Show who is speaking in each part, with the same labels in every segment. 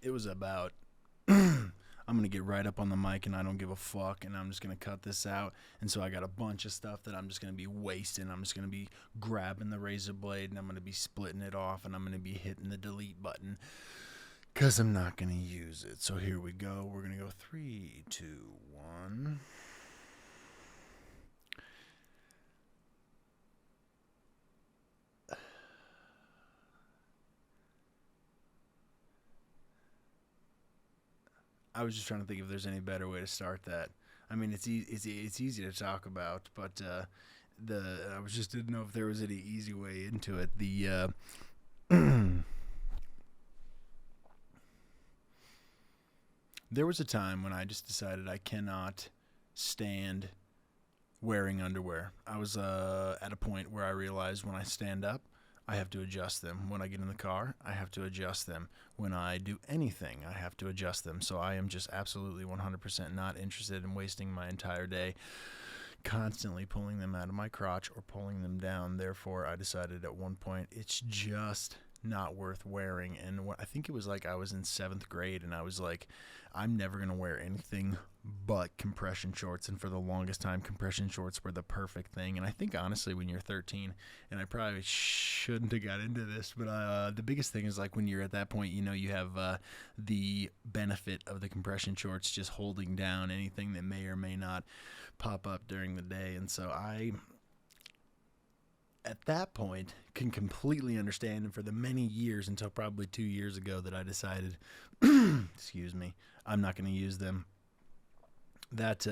Speaker 1: it was about I'm going to get right up on the mic and I don't give a fuck and I'm just going to cut this out. And so I got a bunch of stuff that I'm just going to be wasting. I'm just going to be grabbing the razor blade and I'm going to be splitting it off and I'm going to be hitting the delete button because I'm not going to use it. So here we go. We're going to go 3, 2, 1. I was just trying to think if there's any better way to start that. I mean, it's easy to talk about, but I was just didn't know if there was any easy way into it. There was a time when I just decided I cannot stand wearing underwear. I was at a point where I realized when I stand up, I have to adjust them. When I get in the car, I have to adjust them. When I do anything, I have to adjust them. So I am just absolutely 100% not interested in wasting my entire day constantly pulling them out of my crotch or pulling them down. Therefore, I decided at one point it's just not worth wearing. And I think it was like I was in 7th grade and I was like, I'm never going to wear anything but compression shorts. And for the longest time, compression shorts were the perfect thing. And I think honestly, when you're 13, and I probably shouldn't have got into this, but the biggest thing is like when you're at that point, you know, you have the benefit of the compression shorts just holding down anything that may or may not pop up during the day. And so I, at that point, can completely understand, and for the many years until probably 2 years ago that I decided, excuse me, I'm not going to use them. That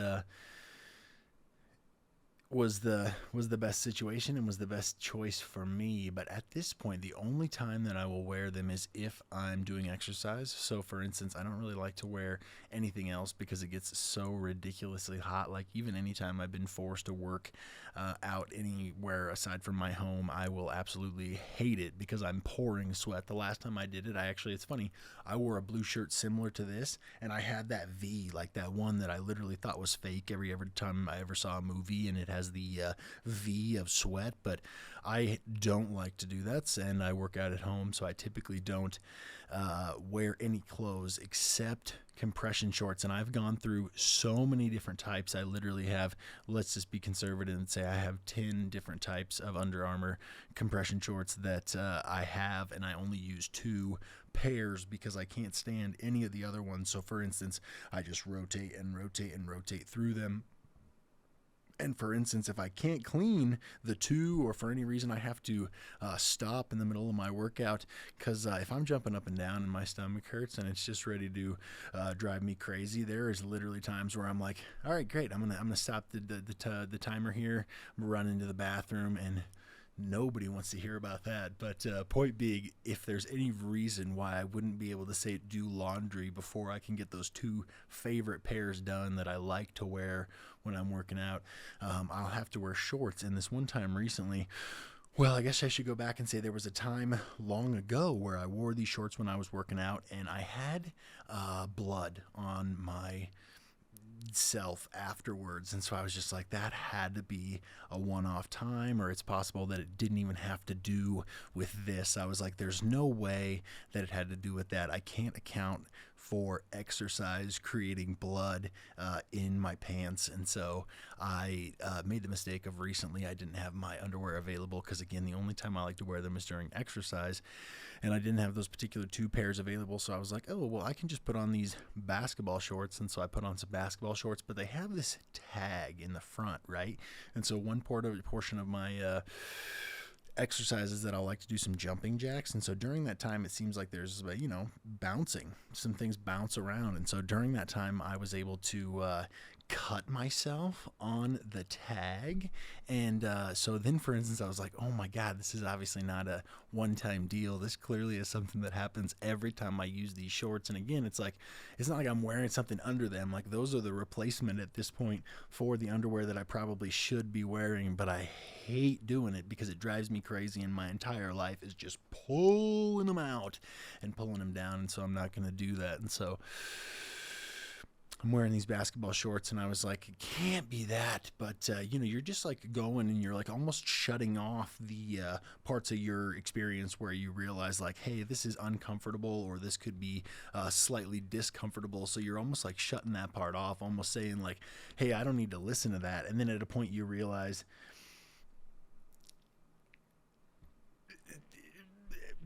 Speaker 1: was the best situation and was the best choice for me. But at this point, the only time that I will wear them is if I'm doing exercise. So for instance, I don't really like to wear anything else because it gets so ridiculously hot. Like even anytime I've been forced to work out anywhere aside from my home, I will absolutely hate it because I'm pouring sweat. The last time I did it, it's funny, I wore a blue shirt similar to this, and I had that V, like that one that I literally thought was fake every time I ever saw a movie, and it has the V of sweat, but I don't like to do that, and I work out at home, so I typically don't wear any clothes except compression shorts. And I've gone through so many different types. I literally have, let's just be conservative and say I have 10 different types of Under Armour compression shorts that I have, and I only use 2 pairs because I can't stand any of the other ones. So for instance, I just rotate and rotate and rotate through them. And for instance, if I can't clean the 2, or for any reason I have to stop in the middle of my workout, because if I'm jumping up and down and my stomach hurts and it's just ready to drive me crazy, there is literally times where I'm like, all right, great, I'm gonna stop the timer here, run into the bathroom, and nobody wants to hear about that. But point being, if there's any reason why I wouldn't be able to say do laundry before I can get those 2 favorite pairs done that I like to wear when I'm working out, I'll have to wear shorts. And this one time recently, well, I guess I should go back and say there was a time long ago where I wore these shorts when I was working out, and I had blood on my self afterwards. And so I was just like, that had to be a one-off time, or it's possible that it didn't even have to do with this. I was like, there's no way that it had to do with that. I can't account for exercise creating blood in my pants. And so I made the mistake of recently, I didn't have my underwear available because, again, the only time I like to wear them is during exercise, and I didn't have those particular 2 pairs available. So I was like, oh, well, I can just put on these basketball shorts. And so I put on some basketball shorts, but they have this tag in the front, right? And so one portion of my exercises that I like to do some jumping jacks, and so during that time it seems like there's bouncing, some things bounce around, and so during that time I was able to cut myself on the tag. And so then, for instance, I was like, oh my god, this is obviously not a one-time deal. This clearly is something that happens every time I use these shorts. And again, it's not like I'm wearing something under them. Like, those are the replacement at this point for the underwear that I probably should be wearing, but I hate doing it because it drives me crazy, and my entire life is just pulling them out and pulling them down, and so I'm not going to do that. And so I'm wearing these basketball shorts, and I was like, it can't be that. But, you're just like going and you're like almost shutting off the parts of your experience where you realize, like, hey, this is uncomfortable or this could be slightly discomfortable. So you're almost like shutting that part off, almost saying, like, hey, I don't need to listen to that. And then at a point, you realize,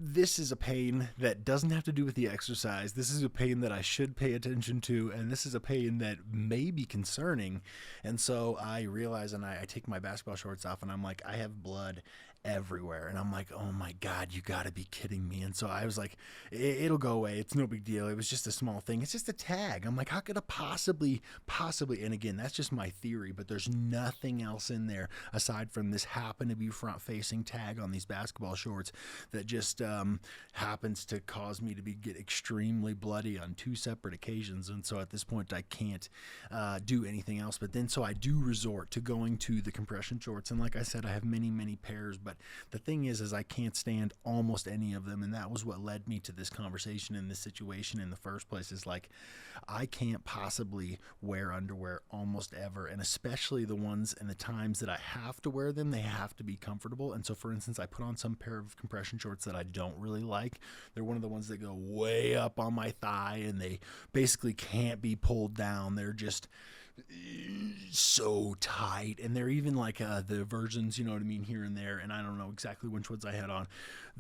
Speaker 1: this is a pain that doesn't have to do with the exercise. This is a pain that I should pay attention to, and this is a pain that may be concerning. And so I realize, and I take my basketball shorts off, and I'm like, I have blood everywhere. And I'm like, oh my God, you gotta be kidding me. And so I was like, it'll go away. It's no big deal. It was just a small thing. It's just a tag. I'm like, how could it possibly, and again, that's just my theory, but there's nothing else in there aside from this happen to be front facing tag on these basketball shorts that just happens to cause me to get extremely bloody on two separate occasions. And so at this point, I can't do anything else. But then, so I do resort to going to the compression shorts. And like I said, I have many, many pairs. But the thing is I can't stand almost any of them. And that was what led me to this conversation and this situation in the first place, is like, I can't possibly wear underwear almost ever. And especially the ones and the times that I have to wear them, they have to be comfortable. And so, for instance, I put on some pair of compression shorts that I don't really like. They're one of the ones that go way up on my thigh, and they basically can't be pulled down. They're just so tight, and they're even like the versions, you know what I mean, here and there, and I don't know exactly which ones I had on.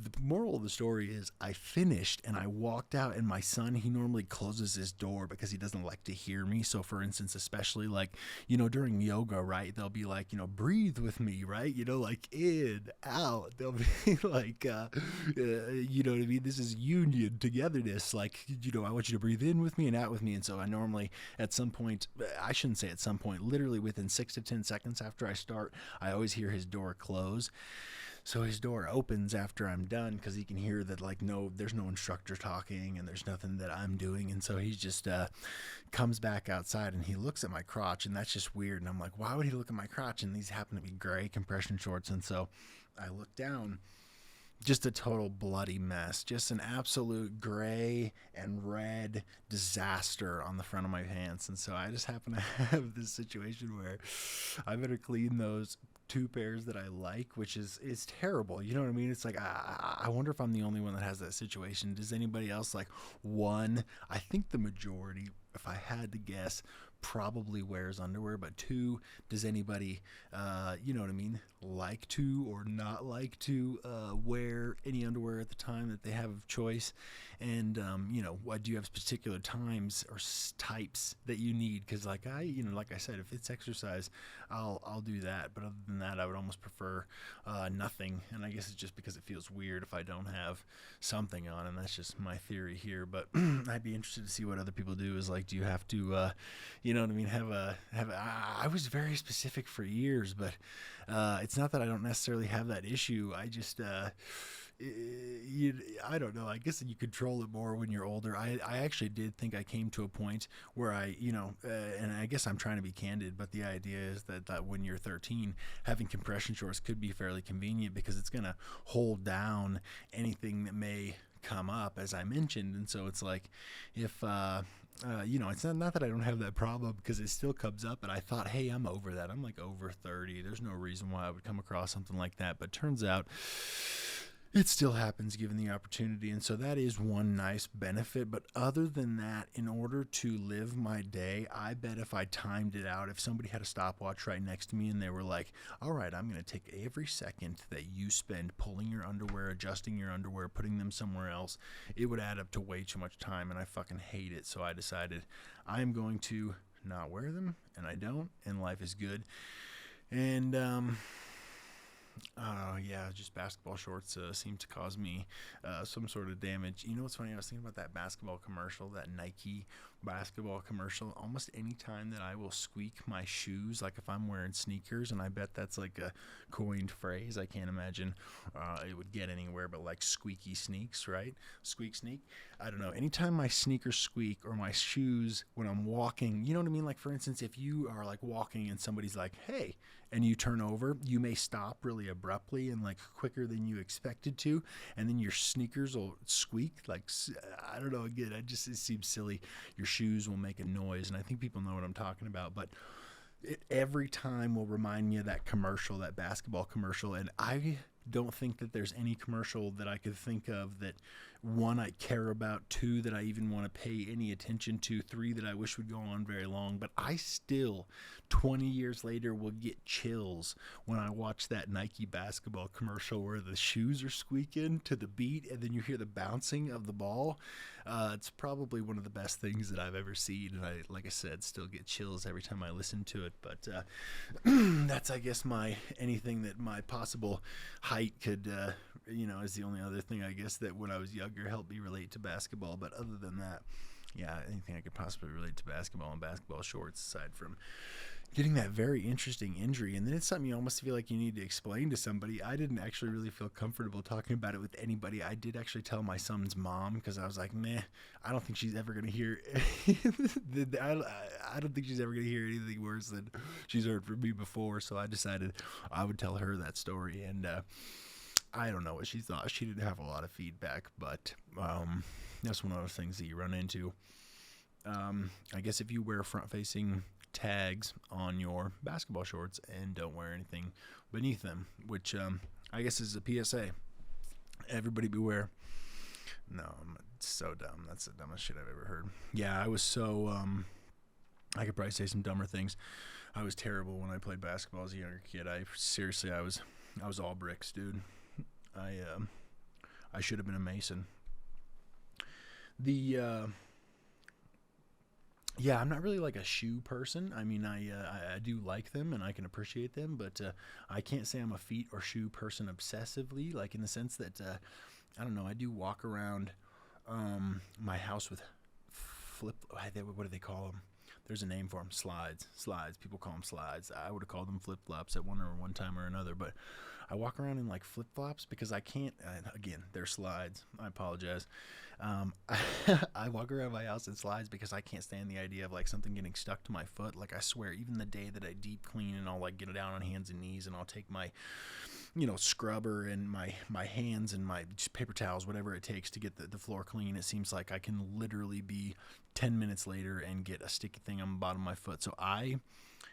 Speaker 1: The moral of the story is I finished and I walked out, and my son, he normally closes his door because he doesn't like to hear me. So for instance, especially like, during yoga, right, they'll be like, breathe with me, right, like in, out. They'll be like, you know what I mean, this is union, togetherness, like, I want you to breathe in with me and out with me. And so I normally, at some point, I shouldn't say at some point, literally within 6 to 10 seconds after I start, I always hear his door close. So his door opens after I'm done, because he can hear that, like, no, there's no instructor talking and there's nothing that I'm doing. And so he just comes back outside, and he looks at my crotch, and that's just weird. And I'm like, why would he look at my crotch? And these happen to be gray compression shorts. And so I look down, just a total bloody mess, just an absolute gray and red disaster on the front of my pants. And so I just happen to have this situation where I better clean those two pairs that I like, which is terrible. You know what I mean? It's like, I wonder if I'm the only one that has that situation. Does anybody else, like, one, I think the majority, if I had to guess, probably wears underwear, but two, does anybody, you know what I mean, like to or not like to wear any underwear at the time that they have of choice? And, what do you have particular times or types that you need? Because like like I said, if it's exercise, I'll do that. But other than that, I would almost prefer nothing. And I guess it's just because it feels weird if I don't have something on, and that's just my theory here. But I'd be interested to see what other people do. Is like, do you have to, you know what I mean, I was very specific for years, but it's not that I don't necessarily have that issue. I just I don't know. I guess you control it more when you're older. I actually did think I came to a point where and I guess I'm trying to be candid, but the idea is that when you're 13, having compression shorts could be fairly convenient because it's going to hold down anything that may come up, as I mentioned. And so it's like, if it's not that I don't have that problem, because it still comes up, and I thought, hey, I'm over that. I'm like over 30. There's no reason why I would come across something like that. But turns out it still happens given the opportunity. And so that is one nice benefit. But other than that, in order to live my day, I bet if I timed it out, if somebody had a stopwatch right next to me and they were like, all right, I'm going to take every second that you spend pulling your underwear, adjusting your underwear, putting them somewhere else, it would add up to way too much time. And I fucking hate it. So I decided I am going to not wear them, and I don't, and life is good. And, just basketball shorts seem to cause me some sort of damage. You know what's funny? I was thinking about that basketball commercial, that Nike basketball commercial. Almost any time that I will squeak my shoes, like if I'm wearing sneakers, and I bet that's like a coined phrase. I can't imagine it would get anywhere but like squeaky sneaks, right? Squeak sneak. I don't know. Anytime my sneakers squeak, or my shoes when I'm walking, you know what I mean? Like, for instance, if you are like walking and somebody's like, hey, and you turn over, you may stop really abruptly and like quicker than you expected to, and then your sneakers will squeak. Like, I don't know, again, it seems silly. Your shoes will make a noise, and I think people know what I'm talking about, but it every time will remind me of that commercial, that basketball commercial. And I don't think that there's any commercial that I could think of that, one, I care about, two, that I even want to pay any attention to, three, that I wish would go on very long. But I still, 20 years later, will get chills when I watch that Nike basketball commercial where the shoes are squeaking to the beat and then you hear the bouncing of the ball. It's probably one of the best things that I've ever seen, and I, like I said, still get chills every time I listen to it. But that's, I guess, anything that my possible height could, is the only other thing, I guess, that when I was younger helped me relate to basketball. But other than that, yeah, anything I could possibly relate to basketball and basketball shorts, aside from getting that very interesting injury. And then it's something you almost feel like you need to explain to somebody. I didn't actually really feel comfortable talking about it with anybody. I did actually tell my son's mom, because I was like, meh, I don't think she's ever going to hear I don't think she's ever going to hear anything worse than she's heard from me before. So I decided I would tell her that story. And I don't know what she thought. She didn't have a lot of feedback, but that's one of those things that you run into. I guess if you wear front-facing tags on your basketball shorts and don't wear anything beneath them, which I guess is a PSA. Everybody beware. No, I'm so dumb. That's the dumbest shit I've ever heard. Yeah, I was so I could probably say some dumber things. I was terrible when I played basketball as a younger kid. I was all bricks, dude. I should have been a Mason. Yeah, I'm not really like a shoe person. I mean, I do like them and I can appreciate them, but I can't say I'm a feet or shoe person obsessively, like in the sense that, I don't know, I do walk around my house with what do they call them? There's a name for them, slides. People call them slides. I would have called them flip-flops at one time or another, but I walk around in like flip-flops because I can't, again, they're slides. I apologize. I walk around my house in slides because I can't stand the idea of like something getting stuck to my foot. Like, I swear, even the day that I deep clean and I'll like get it down on hands and knees and I'll take my, scrubber and my hands and my just paper towels, whatever it takes to get the floor clean, it seems like I can literally be 10 minutes later and get a sticky thing on the bottom of my foot. So I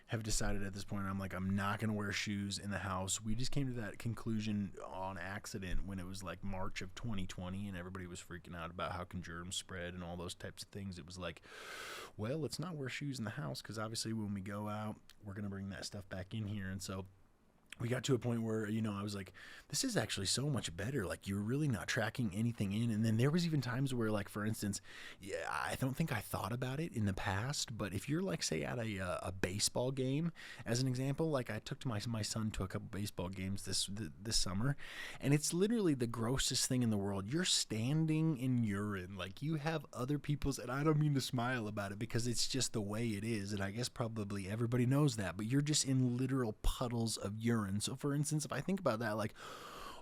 Speaker 1: have decided at this point, I'm not going to wear shoes in the house. We just came to that conclusion on accident when it was like March of 2020 and everybody was freaking out about how can germs spread and all those types of things. It was like, well, let's not wear shoes in the house, because obviously when we go out, we're going to bring that stuff back in here. And so we got to a point where, I was like, this is actually so much better. Like, you're really not tracking anything in. And then there was even times where, like, for instance, I don't think I thought about it in the past, but if you're, like, say, at a baseball game, as an example, like, I took my son to a couple baseball games this summer, and it's literally the grossest thing in the world. You're standing in urine. Like, you have other people's, and I don't mean to smile about it because it's just the way it is, and I guess probably everybody knows that, but you're just in literal puddles of urine. So, for instance, if I think about that, like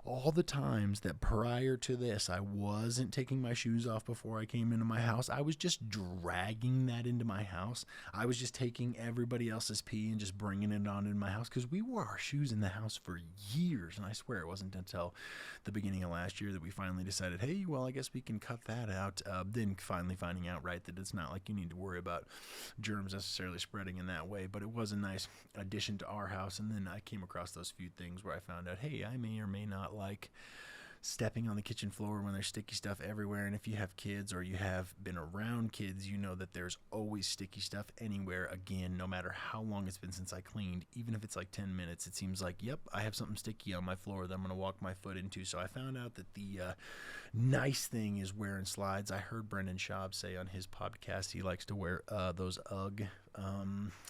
Speaker 1: all the times that prior to this, I wasn't taking my shoes off before I came into my house, I was just dragging that into my house. I was just taking everybody else's pee and just bringing it on in my house, because we wore our shoes in the house for years. And I swear it wasn't until the beginning of last year that we finally decided, hey, well, I guess we can cut that out. Then finally finding out, right, that it's not like you need to worry about germs necessarily spreading in that way. But it was a nice addition to our house. And then I came across those few things where I found out, hey, I may or may not like stepping on the kitchen floor when there's sticky stuff everywhere. And if you have kids or you have been around kids, you know that there's always sticky stuff anywhere. Again, no matter how long it's been since I cleaned, even if it's like 10 minutes, it seems like, yep, I have something sticky on my floor that I'm going to walk my foot into. So I found out that the nice thing is wearing slides. I heard Brendan Schaub say on his podcast he likes to wear those UGG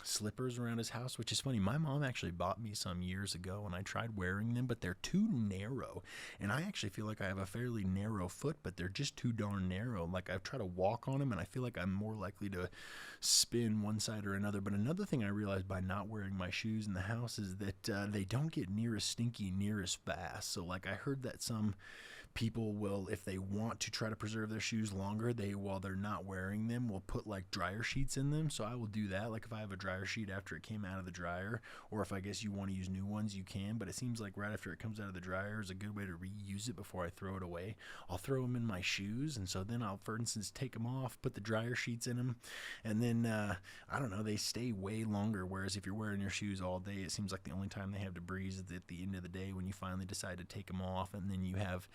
Speaker 1: slippers around his house, which is funny. My mom actually bought me some years ago and I tried wearing them, but they're too narrow. And I actually feel like I have a fairly narrow foot, but they're just too darn narrow. Like, I've tried to walk on them and I feel like I'm more likely to spin one side or another. But another thing I realized by not wearing my shoes in the house is that they don't get near as stinky near as fast. So like, I heard that some people will, if they want to try to preserve their shoes longer, they, while they're not wearing them, will put like dryer sheets in them. So I will do that. Like if I have a dryer sheet after it came out of the dryer, or if I guess you want to use new ones, you can. But it seems like right after it comes out of the dryer is a good way to reuse it before I throw it away. I'll throw them in my shoes, and so then I'll, for instance, take them off, put the dryer sheets in them, and then I don't know, they stay way longer. Whereas if you're wearing your shoes all day, it seems like the only time they have to breathe is at the end of the day when you finally decide to take them off, and then you have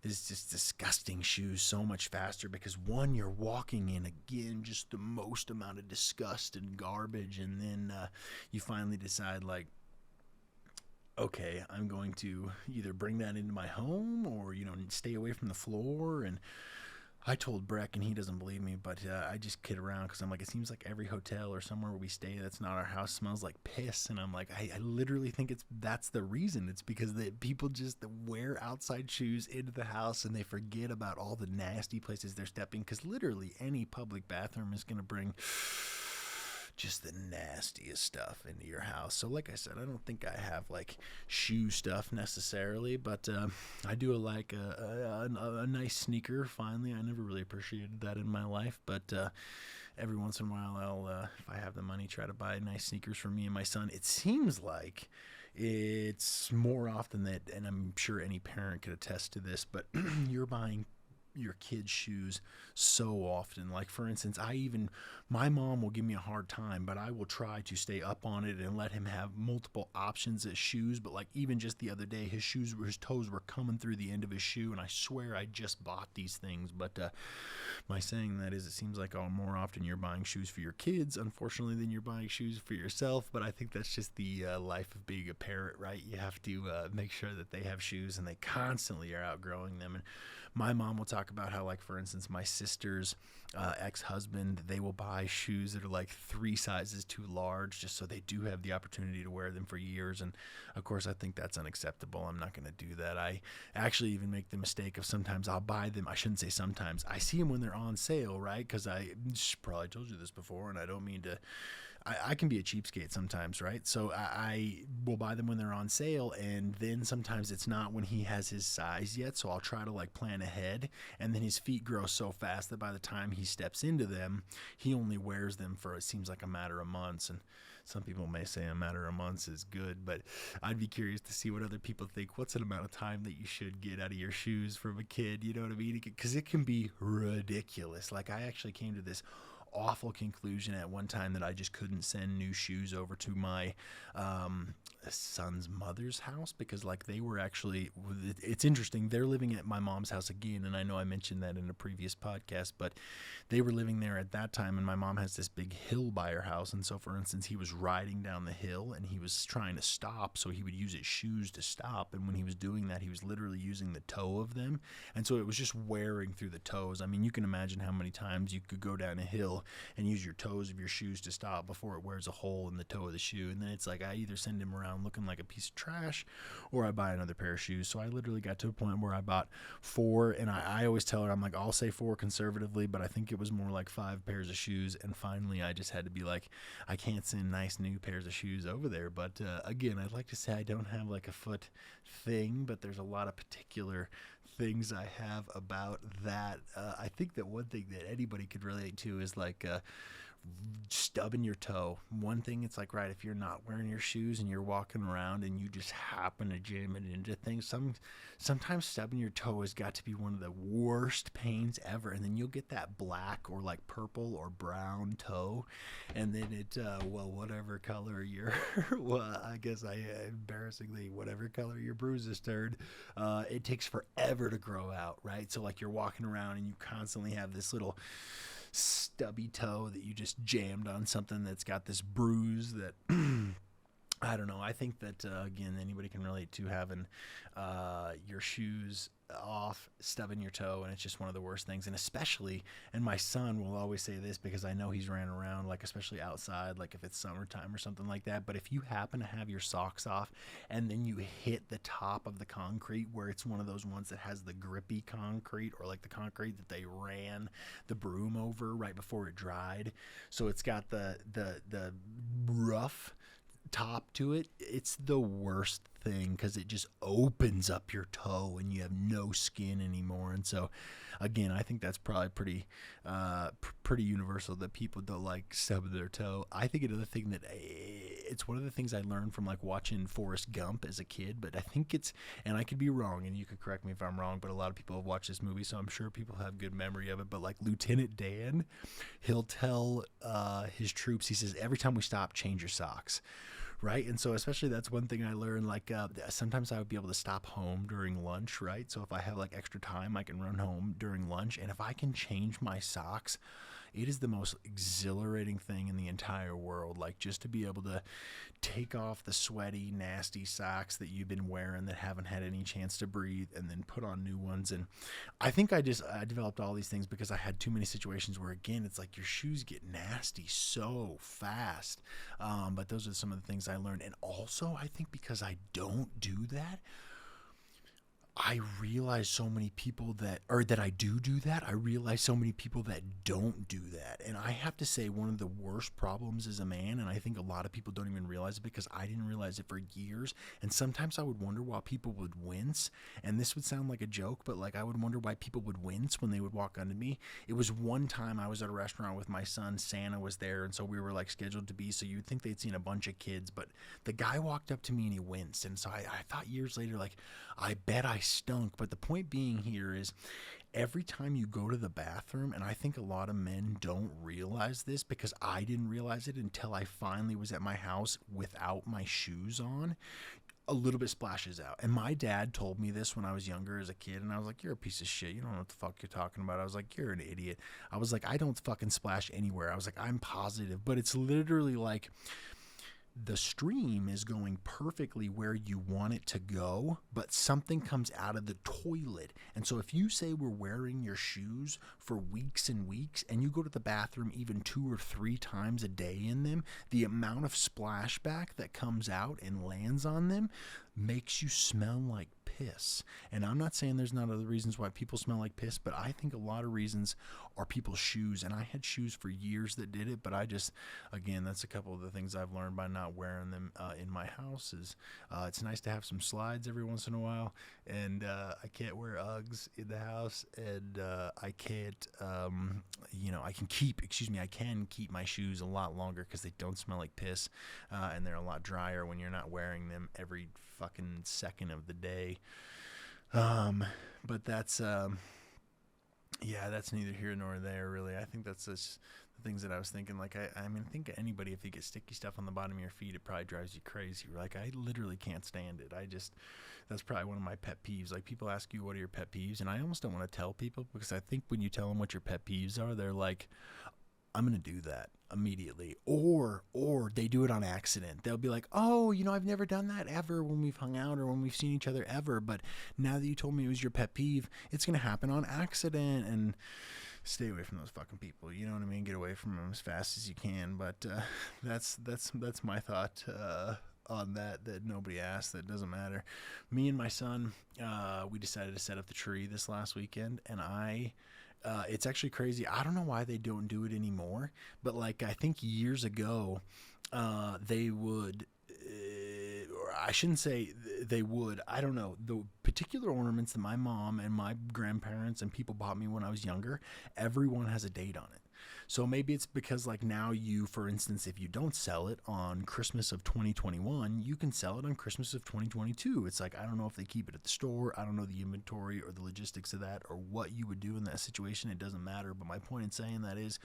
Speaker 1: this just disgusting shoes so much faster because one, you're walking in again just the most amount of disgust and garbage, and then you finally decide like, okay, I'm going to either bring that into my home or, you know, stay away from the floor. And I told Breck, and he doesn't believe me, but I just kid around because I'm like, it seems like every hotel or somewhere where we stay that's not our house smells like piss. And I'm like, I literally think that's the reason. It's because people just wear outside shoes into the house and they forget about all the nasty places they're stepping, because literally any public bathroom is going to bring just the nastiest stuff into your house. So like I said, I don't think I have like shoe stuff necessarily, but I do like a nice sneaker. Finally, I never really appreciated that in my life, but every once in a while I'll, if I have the money, try to buy nice sneakers for me and my son. It seems like it's more often that, and I'm sure any parent could attest to this, but you're buying your kids' shoes so often. Like for instance, my mom will give me a hard time, but I will try to stay up on it and let him have multiple options of shoes. But like even just the other day, his toes were coming through the end of his shoe, and I swear I just bought these things. But my saying that is, it seems like more often you're buying shoes for your kids, unfortunately, than you're buying shoes for yourself. But I think that's just the life of being a parent, right? You have to make sure that they have shoes, and they constantly are outgrowing them. And my mom will talk about how, like, for instance, my sister's ex-husband, they will buy shoes that are like 3 sizes too large just so they do have the opportunity to wear them for years. And of course, I think that's unacceptable. I'm not going to do that. I actually even make the mistake of sometimes I'll buy them. I shouldn't say sometimes. I see them when they're on sale, right? Because I probably told you this before, and I don't mean to. I can be a cheapskate sometimes, right? So I will buy them when they're on sale, and then sometimes it's not when he has his size yet, so I'll try to like plan ahead, and then his feet grow so fast that by the time he steps into them, he only wears them for, it seems like, a matter of months. And some people may say a matter of months is good, but I'd be curious to see what other people think. What's an amount of time that you should get out of your shoes from a kid? You know what I mean? Because it can be ridiculous. Like I actually came to this awful conclusion at one time that I just couldn't send new shoes over to my son's mother's house, because like they were actually, it's interesting, they're living at my mom's house again, and I know I mentioned that in a previous podcast, but they were living there at that time, and my mom has this big hill by her house. And so for instance, he was riding down the hill and he was trying to stop, so he would use his shoes to stop, and when he was doing that, he was literally using the toe of them, and so it was just wearing through the toes. I mean, you can imagine how many times you could go down a hill and use your toes of your shoes to stop before it wears a hole in the toe of the shoe. And then it's like I either send him around looking like a piece of trash, or I buy another pair of shoes. So I literally got to a point where I bought 4, and I always tell her, I'm like, I'll say 4 conservatively, but I think it was more like 5 pairs of shoes. And finally I just had to be like, I can't send nice new pairs of shoes over there. But again, I'd like to say I don't have like a foot thing, but there's a lot of particular things I have about that. I think that one thing that anybody could relate to is like stubbing your toe. One thing, it's like, right, if you're not wearing your shoes and you're walking around and you just happen to jam it into things, sometimes stubbing your toe has got to be one of the worst pains ever. And then you'll get that black or like purple or brown toe, and then it well, whatever color your well, I guess embarrassingly, whatever color your bruises turned, it takes forever to grow out, right? So like you're walking around and you constantly have this little stubby toe that you just jammed on something that's got this bruise that I don't know. I think that again, anybody can relate to having your shoes off, stubbing your toe, and it's just one of the worst things. And especially, and my son will always say this because I know he's ran around, like especially outside, like if it's summertime or something like that, but if you happen to have your socks off and then you hit the top of the concrete, where it's one of those ones that has the grippy concrete, or like the concrete that they ran the broom over right before it dried, so it's got the rough top to it, it's the worst thing because it just opens up your toe and you have no skin anymore. And so, again, I think that's probably pretty universal that people don't like stubbing their toe. I think another thing that it's one of the things I learned from like watching Forrest Gump as a kid, but I think it's, and I could be wrong, and you could correct me if I'm wrong, but a lot of people have watched this movie, so I'm sure people have good memory of it. But like Lieutenant Dan, he'll tell his troops, he says, every time we stop, change your socks. Right. And so especially that's one thing I learned, like sometimes I would be able to stop home during lunch. Right. So if I have like extra time, I can run home during lunch. And if I can change my socks, it is the most exhilarating thing in the entire world. Like just to be able to take off the sweaty, nasty socks that you've been wearing that haven't had any chance to breathe and then put on new ones. And I think I developed all these things because I had too many situations where, again, it's like your shoes get nasty so fast. But those are some of the things I learned. And also, I think because I don't do that, I realize so many people that I do that. I realize so many people that don't do that. And I have to say, one of the worst problems as a man, and I think a lot of people don't even realize it because I didn't realize it for years. And sometimes I would wonder why people would wince. And this would sound like a joke, but like I would wonder why people would wince when they would walk onto me. It was one time I was at a restaurant with my son. Santa was there. And so we were like scheduled to be. So you'd think they'd seen a bunch of kids. But the guy walked up to me and he winced. And so I thought years later, like, I bet I stunk. But the point being here is every time you go to the bathroom, and I think a lot of men don't realize this because I didn't realize it until I finally was at my house without my shoes on, a little bit splashes out. And my dad told me this when I was younger as a kid, and I was like, you're a piece of shit. You don't know what the fuck you're talking about. I was like, you're an idiot. I was like, I don't fucking splash anywhere. I was like, I'm positive. But it's literally like the stream is going perfectly where you want it to go, but something comes out of the toilet. And so if you say we're wearing your shoes for weeks and weeks and you go to the bathroom even 2 or 3 times a day in them, the amount of splashback that comes out and lands on them makes you smell like piss. And I'm not saying there's not other reasons why people smell like piss, but I think a lot of reasons are people's shoes. And I had shoes for years that did it, but I just, again, that's a couple of the things I've learned by not wearing them in my house is it's nice to have some slides every once in a while. And I can't wear Uggs in the house, and I can't, I can keep my shoes a lot longer because they don't smell like piss, and they're a lot drier when you're not wearing them every fucking second of the day. But that's that's neither here nor there, really. I think that's just the things that I was thinking. Like, I mean, think anybody, if you get sticky stuff on the bottom of your feet, it probably drives you crazy. Like, I literally can't stand it. That's probably one of my pet peeves. Like, people ask you, what are your pet peeves? And I almost don't want to tell people because I think when you tell them what your pet peeves are, they're like, I'm going to do that immediately. Or they do it on accident. They'll be like, oh, I've never done that ever when we've hung out or when we've seen each other ever. But now that you told me it was your pet peeve, it's going to happen on accident. And stay away from those fucking people. You know what I mean? Get away from them as fast as you can. But that's my thought on that nobody asked. That doesn't matter. Me and my son, we decided to set up the tree this last weekend, and it's actually crazy. I don't know why they don't do it anymore, but like I think years ago, they would, or I shouldn't say they would. I don't know. The particular ornaments that my mom and my grandparents and people bought me when I was younger, everyone has a date on it. So maybe it's because like now you, for instance, if you don't sell it on Christmas of 2021, you can sell it on Christmas of 2022. It's like, I don't know if they keep it at the store. I don't know the inventory or the logistics of that or what you would do in that situation. It doesn't matter. But my point in saying that is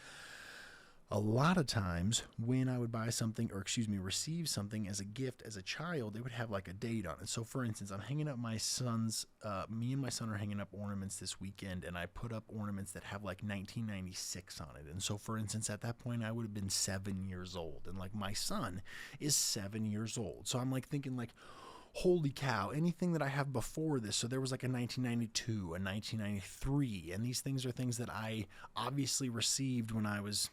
Speaker 1: a lot of times when I would buy something receive something as a gift as a child, they would have like a date on it. So for instance, I'm hanging up me and my son are hanging up ornaments this weekend, and I put up ornaments that have like 1996 on it. And so for instance, at that point I would have been 7 years old, and like my son is 7 years old. So I'm like thinking like, holy cow, anything that I have before this. So there was like a 1992, a 1993, and these things are things that I obviously received when I was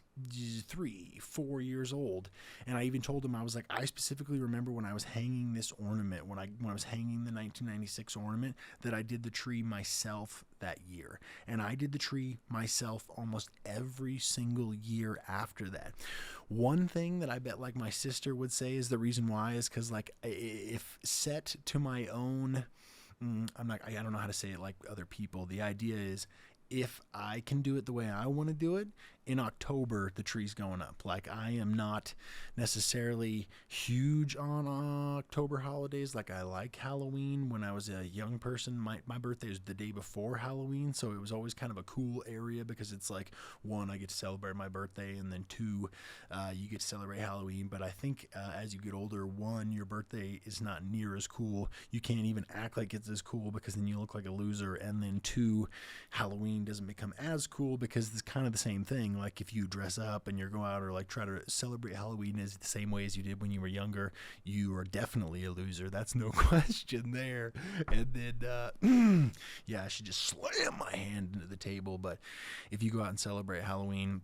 Speaker 1: 3, 4 years old. And I even told him, I was like, I specifically remember when I was hanging this ornament, when I was hanging the 1996 ornament, that I did the tree myself that year. And I did the tree myself almost every single year after that. One thing that I bet like my sister would say is the reason why is because like if set to my own, I don't know how to say it like other people. The idea is if I can do it the way I want to do it, in October, the tree's going up. Like, I am not necessarily huge on October holidays. Like, I like Halloween. When I was a young person, my birthday is the day before Halloween, so it was always kind of a cool area because it's like, one, I get to celebrate my birthday, and then two, you get to celebrate Halloween. But I think as you get older, one, your birthday is not near as cool. You can't even act like it's as cool because then you look like a loser. And then two, Halloween doesn't become as cool because it's kind of the same thing. Like if you dress up and you go out or like try to celebrate Halloween as the same way as you did when you were younger, you are definitely a loser. That's no question there. And then, yeah, I should just slam my hand into the table. But if you go out and celebrate Halloween,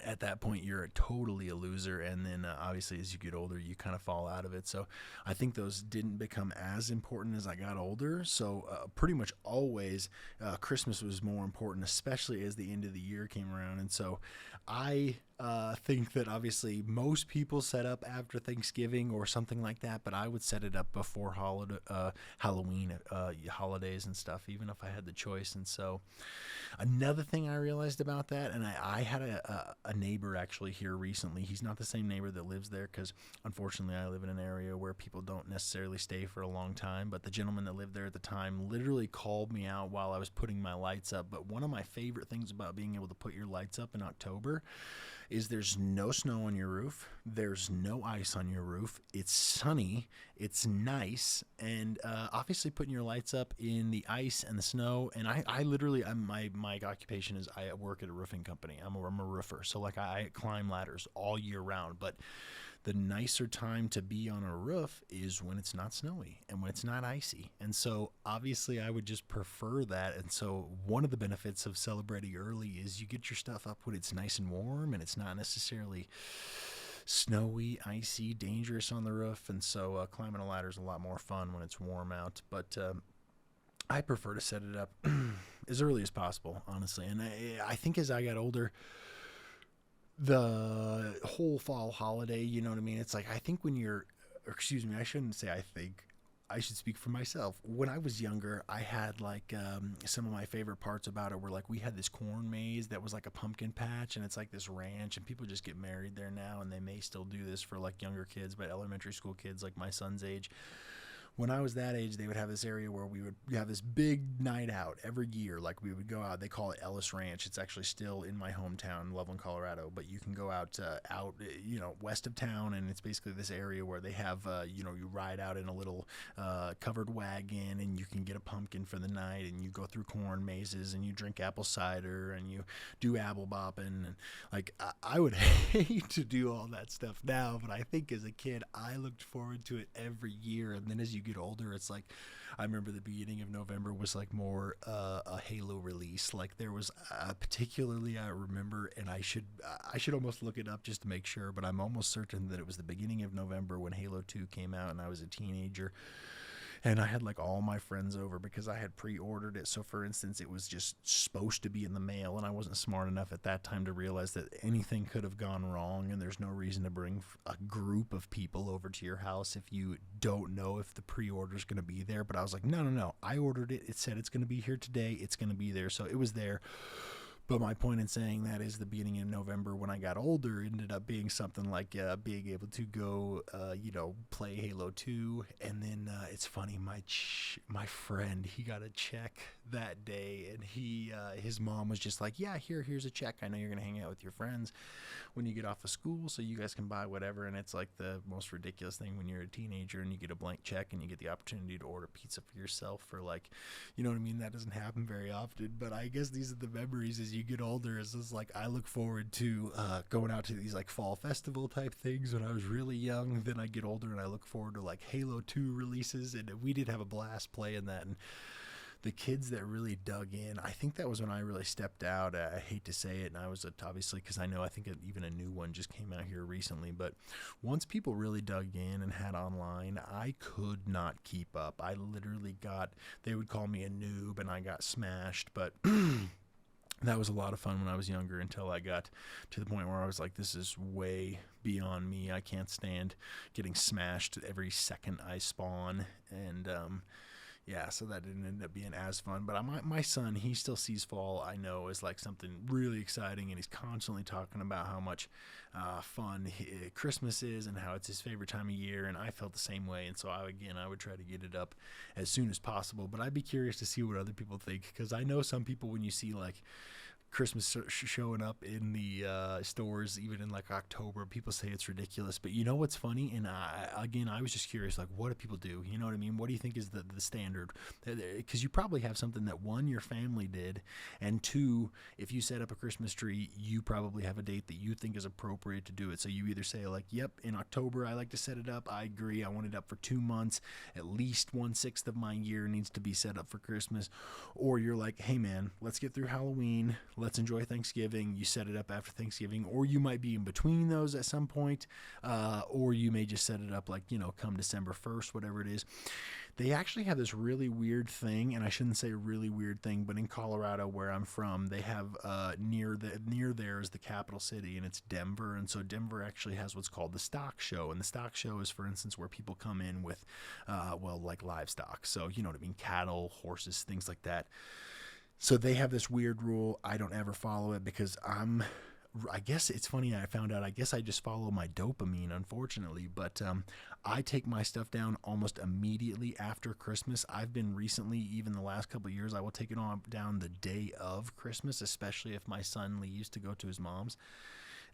Speaker 1: at that point you're totally a loser. And then obviously as you get older you kind of fall out of it. So I think those didn't become as important as I got older. So pretty much always Christmas was more important, especially as the end of the year came around. And so I think that obviously most people set up after Thanksgiving or something like that, but I would set it up before Halloween holidays and stuff, even if I had the choice. And so another thing I realized about that, and I had a neighbor actually here recently. He's not the same neighbor that lives there because unfortunately I live in an area where people don't necessarily stay for a long time, but the gentleman that lived there at the time literally called me out while I was putting my lights up. But one of my favorite things about being able to put your lights up in October is there's no snow on your roof, there's no ice on your roof, it's sunny, it's nice, and obviously putting your lights up in the ice and the snow. And I literally, my occupation is I work at a roofing company. I'm a roofer, so like I climb ladders all year round. But the nicer time to be on a roof is when it's not snowy and when it's not icy. And so obviously I would just prefer that. And so one of the benefits of celebrating early is you get your stuff up when it's nice and warm and it's not necessarily snowy, icy, dangerous on the roof. And so climbing a ladder is a lot more fun when it's warm out. But I prefer to set it up as early as possible, honestly. And I think as I got older, the whole fall holiday, you know what I mean? It's like, I think when you're, or excuse me, I shouldn't say I think, I should speak for myself. When I was younger, I had like some of my favorite parts about it were like we had this corn maze that was like a pumpkin patch, and it's like this ranch, and people just get married there now, and they may still do this for like younger kids, but elementary school kids like my son's age. When I was that age, they would have this area where we would have this big night out every year. Like we would go out, they call it Ellis Ranch. It's actually still in my hometown, Loveland, Colorado, but you can go out, west of town. And it's basically this area where they have, you ride out in a little covered wagon, and you can get a pumpkin for the night, and you go through corn mazes, and you drink apple cider, and you do apple bopping. And like, I would hate to do all that stuff now, but I think as a kid, I looked forward to it every year. And then as you get older, it's like, I remember the beginning of November was like more a Halo release. Like there was particularly, I remember, and I should almost look it up just to make sure, but I'm almost certain that it was the beginning of November when Halo 2 came out, and I was a teenager. And I had like all my friends over because I had pre-ordered it. So for instance, it was just supposed to be in the mail, and I wasn't smart enough at that time to realize that anything could have gone wrong, and there's no reason to bring a group of people over to your house if you don't know if the pre-order is going to be there. But I was like, no, I ordered it. It said it's going to be here today. It's going to be there. So it was there. But my point in saying that is the beginning of November when I got older ended up being something like being able to go, play Halo 2. And then it's funny, my friend, he got a check that day, and his mom was just like, yeah, here's a check. I know you're going to hang out with your friends when you get off of school, so you guys can buy whatever. And it's like the most ridiculous thing when you're a teenager and you get a blank check and you get the opportunity to order pizza for yourself for like, you know what I mean? That doesn't happen very often. But I guess these are the memories as you get older. Is this like, I look forward to going out to these like fall festival type things when I was really young. Then I get older and I look forward to like Halo 2 releases, and we did have a blast playing that. And the kids that really dug in, I think that was when I really stepped out. I hate to say it, and I was obviously, because I think even a new one just came out here recently, but once people really dug in and had online, I could not keep up. I literally they would call me a noob, and I got smashed, but that was a lot of fun when I was younger until I got to the point where I was like, this is way beyond me. I can't stand getting smashed every second I spawn. And yeah, so that didn't end up being as fun. But my son, he still sees fall, I know, as like something really exciting, and he's constantly talking about how much fun Christmas is and how it's his favorite time of year. And I felt the same way, and so I would try to get it up as soon as possible. But I'd be curious to see what other people think, because I know some people, when you see like Christmas showing up in the stores, even in like October, people say it's ridiculous. But you know what's funny? And I was just curious, like, what do people do? You know what I mean? What do you think is the standard? Because you probably have something that, one, your family did, and two, if you set up a Christmas tree, you probably have a date that you think is appropriate to do it. So you either say like, yep, in October I like to set it up. I agree. I want it up for 2 months. At least 1/6 of my year needs to be set up for Christmas. Or you're like, hey man, let's get through Halloween. Let's enjoy Thanksgiving. You set it up after Thanksgiving, or you might be in between those at some point, or you may just set it up like, come December 1st, whatever it is. They actually have this really weird thing, and I shouldn't say really weird thing, but in Colorado, where I'm from, they have near there is the capital city, and it's Denver. And so Denver actually has what's called the stock show, and the stock show is, for instance, where people come in with, like livestock. So you know what I mean, cattle, horses, things like that. So they have this weird rule. I don't ever follow it because I guess it's funny. I found out, I guess I just follow my dopamine, unfortunately, but I take my stuff down almost immediately after Christmas. I've been recently, even the last couple of years, I will take it down the day of Christmas, especially if my son leaves to go to his mom's.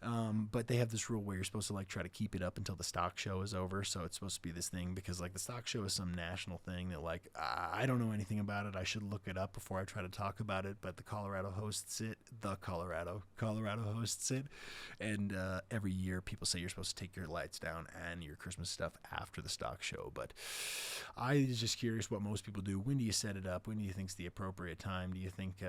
Speaker 1: But they have this rule where you're supposed to like try to keep it up until the stock show is over. So it's supposed to be this thing, because like the stock show is some national thing that like, I don't know anything about it. I should look it up before I try to talk about it, but Colorado hosts it. Colorado hosts it. And every year people say you're supposed to take your lights down and your Christmas stuff after the stock show. But I was just curious what most people do. When do you set it up? When do you think's the appropriate time? Do you think,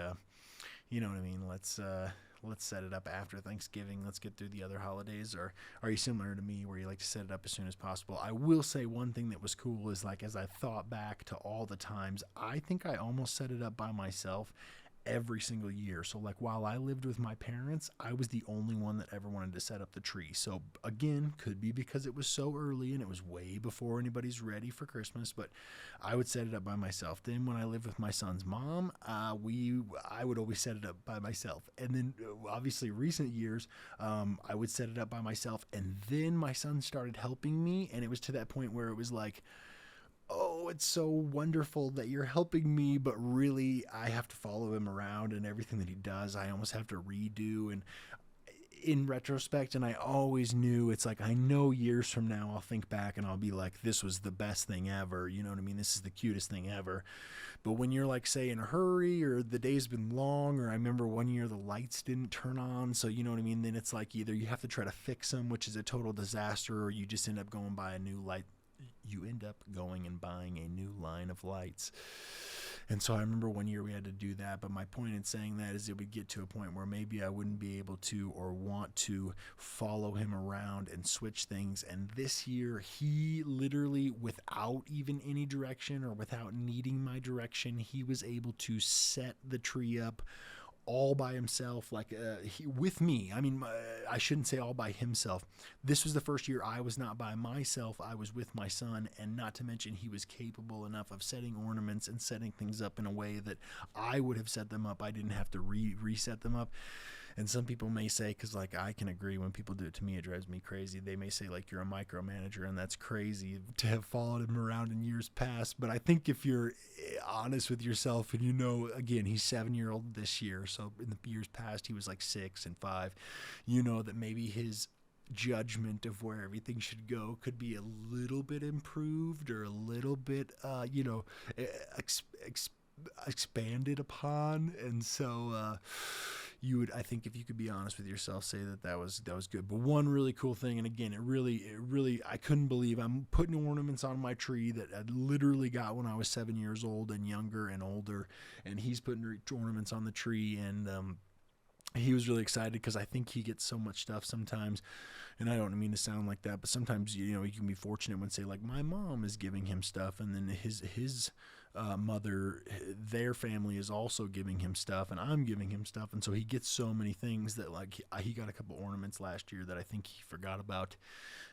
Speaker 1: you know what I mean? Let's set it up after Thanksgiving. Let's get through the other holidays. Or are you similar to me, where you like to set it up as soon as possible? I will say one thing that was cool is, like, as I thought back to all the times, I think I almost set it up by myself every single year. So like, while I lived with my parents, I was the only one that ever wanted to set up the tree. So again, could be because it was so early and it was way before anybody's ready for Christmas, but I would set it up by myself. Then when I lived with my son's mom, I would always set it up by myself. And then obviously recent years, I would set it up by myself, and then my son started helping me, and it was to that point where it was like, oh, it's so wonderful that you're helping me, but really I have to follow him around, and everything that he does I almost have to redo. And in retrospect, and I always knew, it's like, I know years from now I'll think back and I'll be like, this was the best thing ever, you know what I mean, this is the cutest thing ever. But when you're like, say, in a hurry, or the day's been long, or I remember one year the lights didn't turn on, so you know what I mean, then it's like either you have to try to fix them, which is a total disaster, or you just end up going by a new light. You end up going and buying a new line of lights. And so I remember one year we had to do that. But my point in saying that is, it would get to a point where maybe I wouldn't be able to, or want to, follow him around and switch things. And this year, he literally, without even any direction, or without needing my direction, he was able to set the tree up all by himself, like with me. I mean, I shouldn't say all by himself. This was the first year I was not by myself. I was with my son, and not to mention, he was capable enough of setting ornaments and setting things up in a way that I would have set them up. I didn't have to reset them up. And some people may say, because like, I can agree, when people do it to me, it drives me crazy. They may say like, you're a micromanager, and that's crazy to have followed him around in years past. But I think if you're honest with yourself, and you know, again, he's 7-year-old this year, so in the years past he was like 6 and 5, you know that maybe his judgment of where everything should go could be a little bit improved, or a little bit expanded upon. And so you would, I think, if you could be honest with yourself, say that was good. But one really cool thing, and again, it really, I couldn't believe I'm putting ornaments on my tree that I literally got when I was 7 years old and younger and older, and he's putting ornaments on the tree, and he was really excited because I think he gets so much stuff sometimes, and I don't mean to sound like that, but sometimes you can be fortunate when, say, like, my mom is giving him stuff, and then his mother, their family is also giving him stuff, and I'm giving him stuff, and so he gets so many things that, like, he got a couple ornaments last year that I think he forgot about,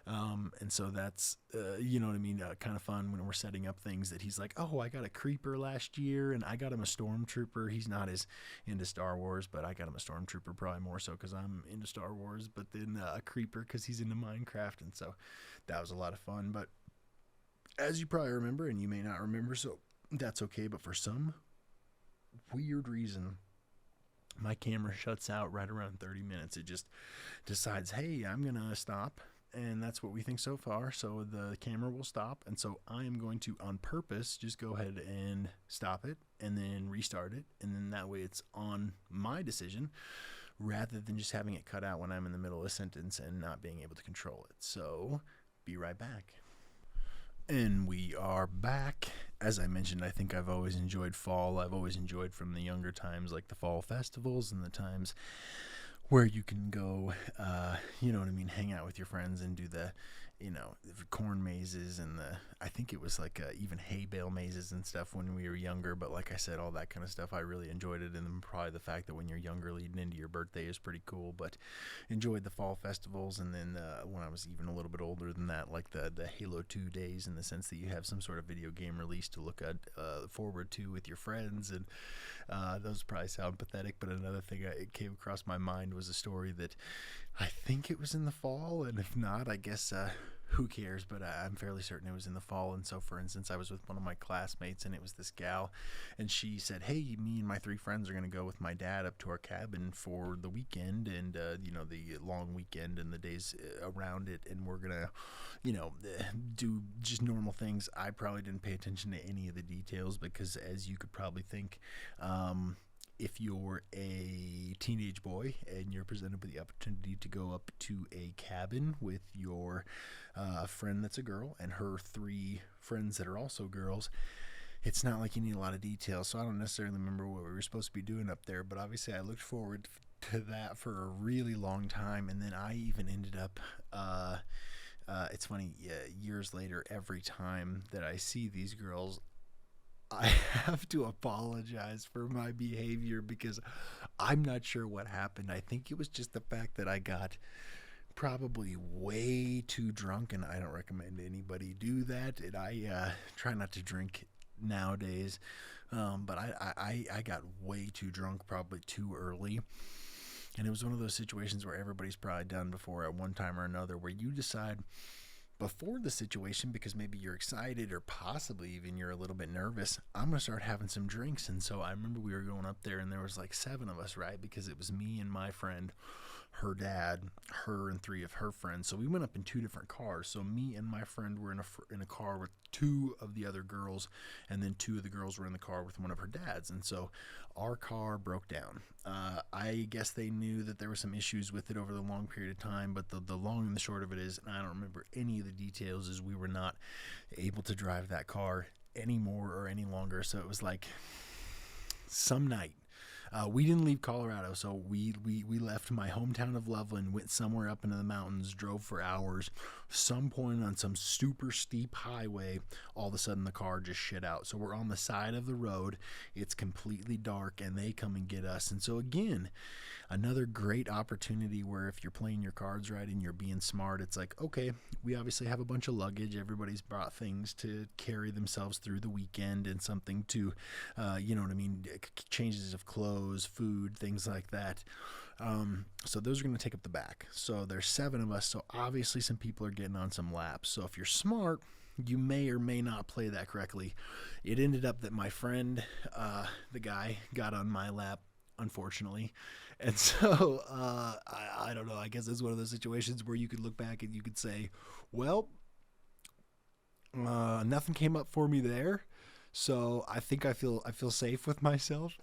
Speaker 1: and so that's you know what I mean, kind of fun when we're setting up things that he's like, oh, I got a creeper last year, and I got him a stormtrooper. He's not as into Star Wars, but I got him a stormtrooper probably more so because I'm into Star Wars, but then a creeper because he's into Minecraft, and so that was a lot of fun. But as you probably remember, and you may not remember, so that's okay, but for some weird reason, my camera shuts out right around 30 minutes. It just decides, hey, I'm going to stop, and that's what we think so far, so the camera will stop, and so I am going to, on purpose, just go ahead and stop it, and then restart it, and then that way it's on my decision, rather than just having it cut out when I'm in the middle of a sentence and not being able to control it. So, be right back. And we are back. As I mentioned, I think I've always enjoyed fall. I've always enjoyed from the younger times, like the fall festivals and the times where you can go, you know what I mean, hang out with your friends and do the corn mazes and I think it was like even hay bale mazes and stuff when we were younger. But like I said, all that kind of stuff, I really enjoyed it. And then probably the fact that when you're younger, leading into your birthday is pretty cool. But enjoyed the fall festivals. And then when I was even a little bit older than that, like the Halo 2 days, in the sense that you have some sort of video game release to look at forward to with your friends. And those probably sound pathetic, but another thing it came across my mind was a story that I think it was in the fall, and if not, I guess who cares, but I'm fairly certain it was in the fall. And so, for instance, I was with one of my classmates, and it was this gal, and she said, hey, me and my 3 friends are going to go with my dad up to our cabin for the weekend, and the long weekend and the days around it, and we're going to do just normal things. I probably didn't pay attention to any of the details because, as you could probably think, if you're a teenage boy and you're presented with the opportunity to go up to a cabin with your friend that's a girl and her 3 friends that are also girls, it's not like you need a lot of details. So I don't necessarily remember what we were supposed to be doing up there, but obviously I looked forward to that for a really long time. And then I even ended up it's funny, years later, every time that I see these girls, I have to apologize for my behavior because I'm not sure what happened. I think it was just the fact that I got probably way too drunk, and I don't recommend anybody do that. And I try not to drink nowadays, but I got way too drunk, probably too early. And it was one of those situations where everybody's probably done before at one time or another, where you decide before the situation, because maybe you're excited or possibly even you're a little bit nervous, I'm going to start having some drinks. And so I remember we were going up there and there was like 7 of us, right? Because it was me and my friend, her dad, her and 3 of her friends. So we went up in 2 different cars. So me and my friend were in a car with 2 of the other girls, and then 2 of the girls were in the car with one of her dads. And so our car broke down. I guess they knew that there were some issues with it over the long period of time, but the long and the short of it is, and I don't remember any of the details, is we were not able to drive that car anymore or any longer. So it was like some night. We didn't leave Colorado, so we left my hometown of Loveland, went somewhere up into the mountains, drove for hours. Some point on some super steep highway, all of a sudden the car just shit out. So we're on the side of the road, it's completely dark, and they come and get us. And so again, another great opportunity where if you're playing your cards right and you're being smart, it's like, okay, we obviously have a bunch of luggage. Everybody's brought things to carry themselves through the weekend and something to, changes of clothes, food, things like that. So those are going to take up the back. So there's 7 of us. So obviously some people are getting on some laps. So if you're smart, you may or may not play that correctly. It ended up that my friend, the guy, got on my lap, unfortunately. And so, I don't know, I guess it's one of those situations where you could look back and you could say, well, nothing came up for me there. So I feel safe with myself,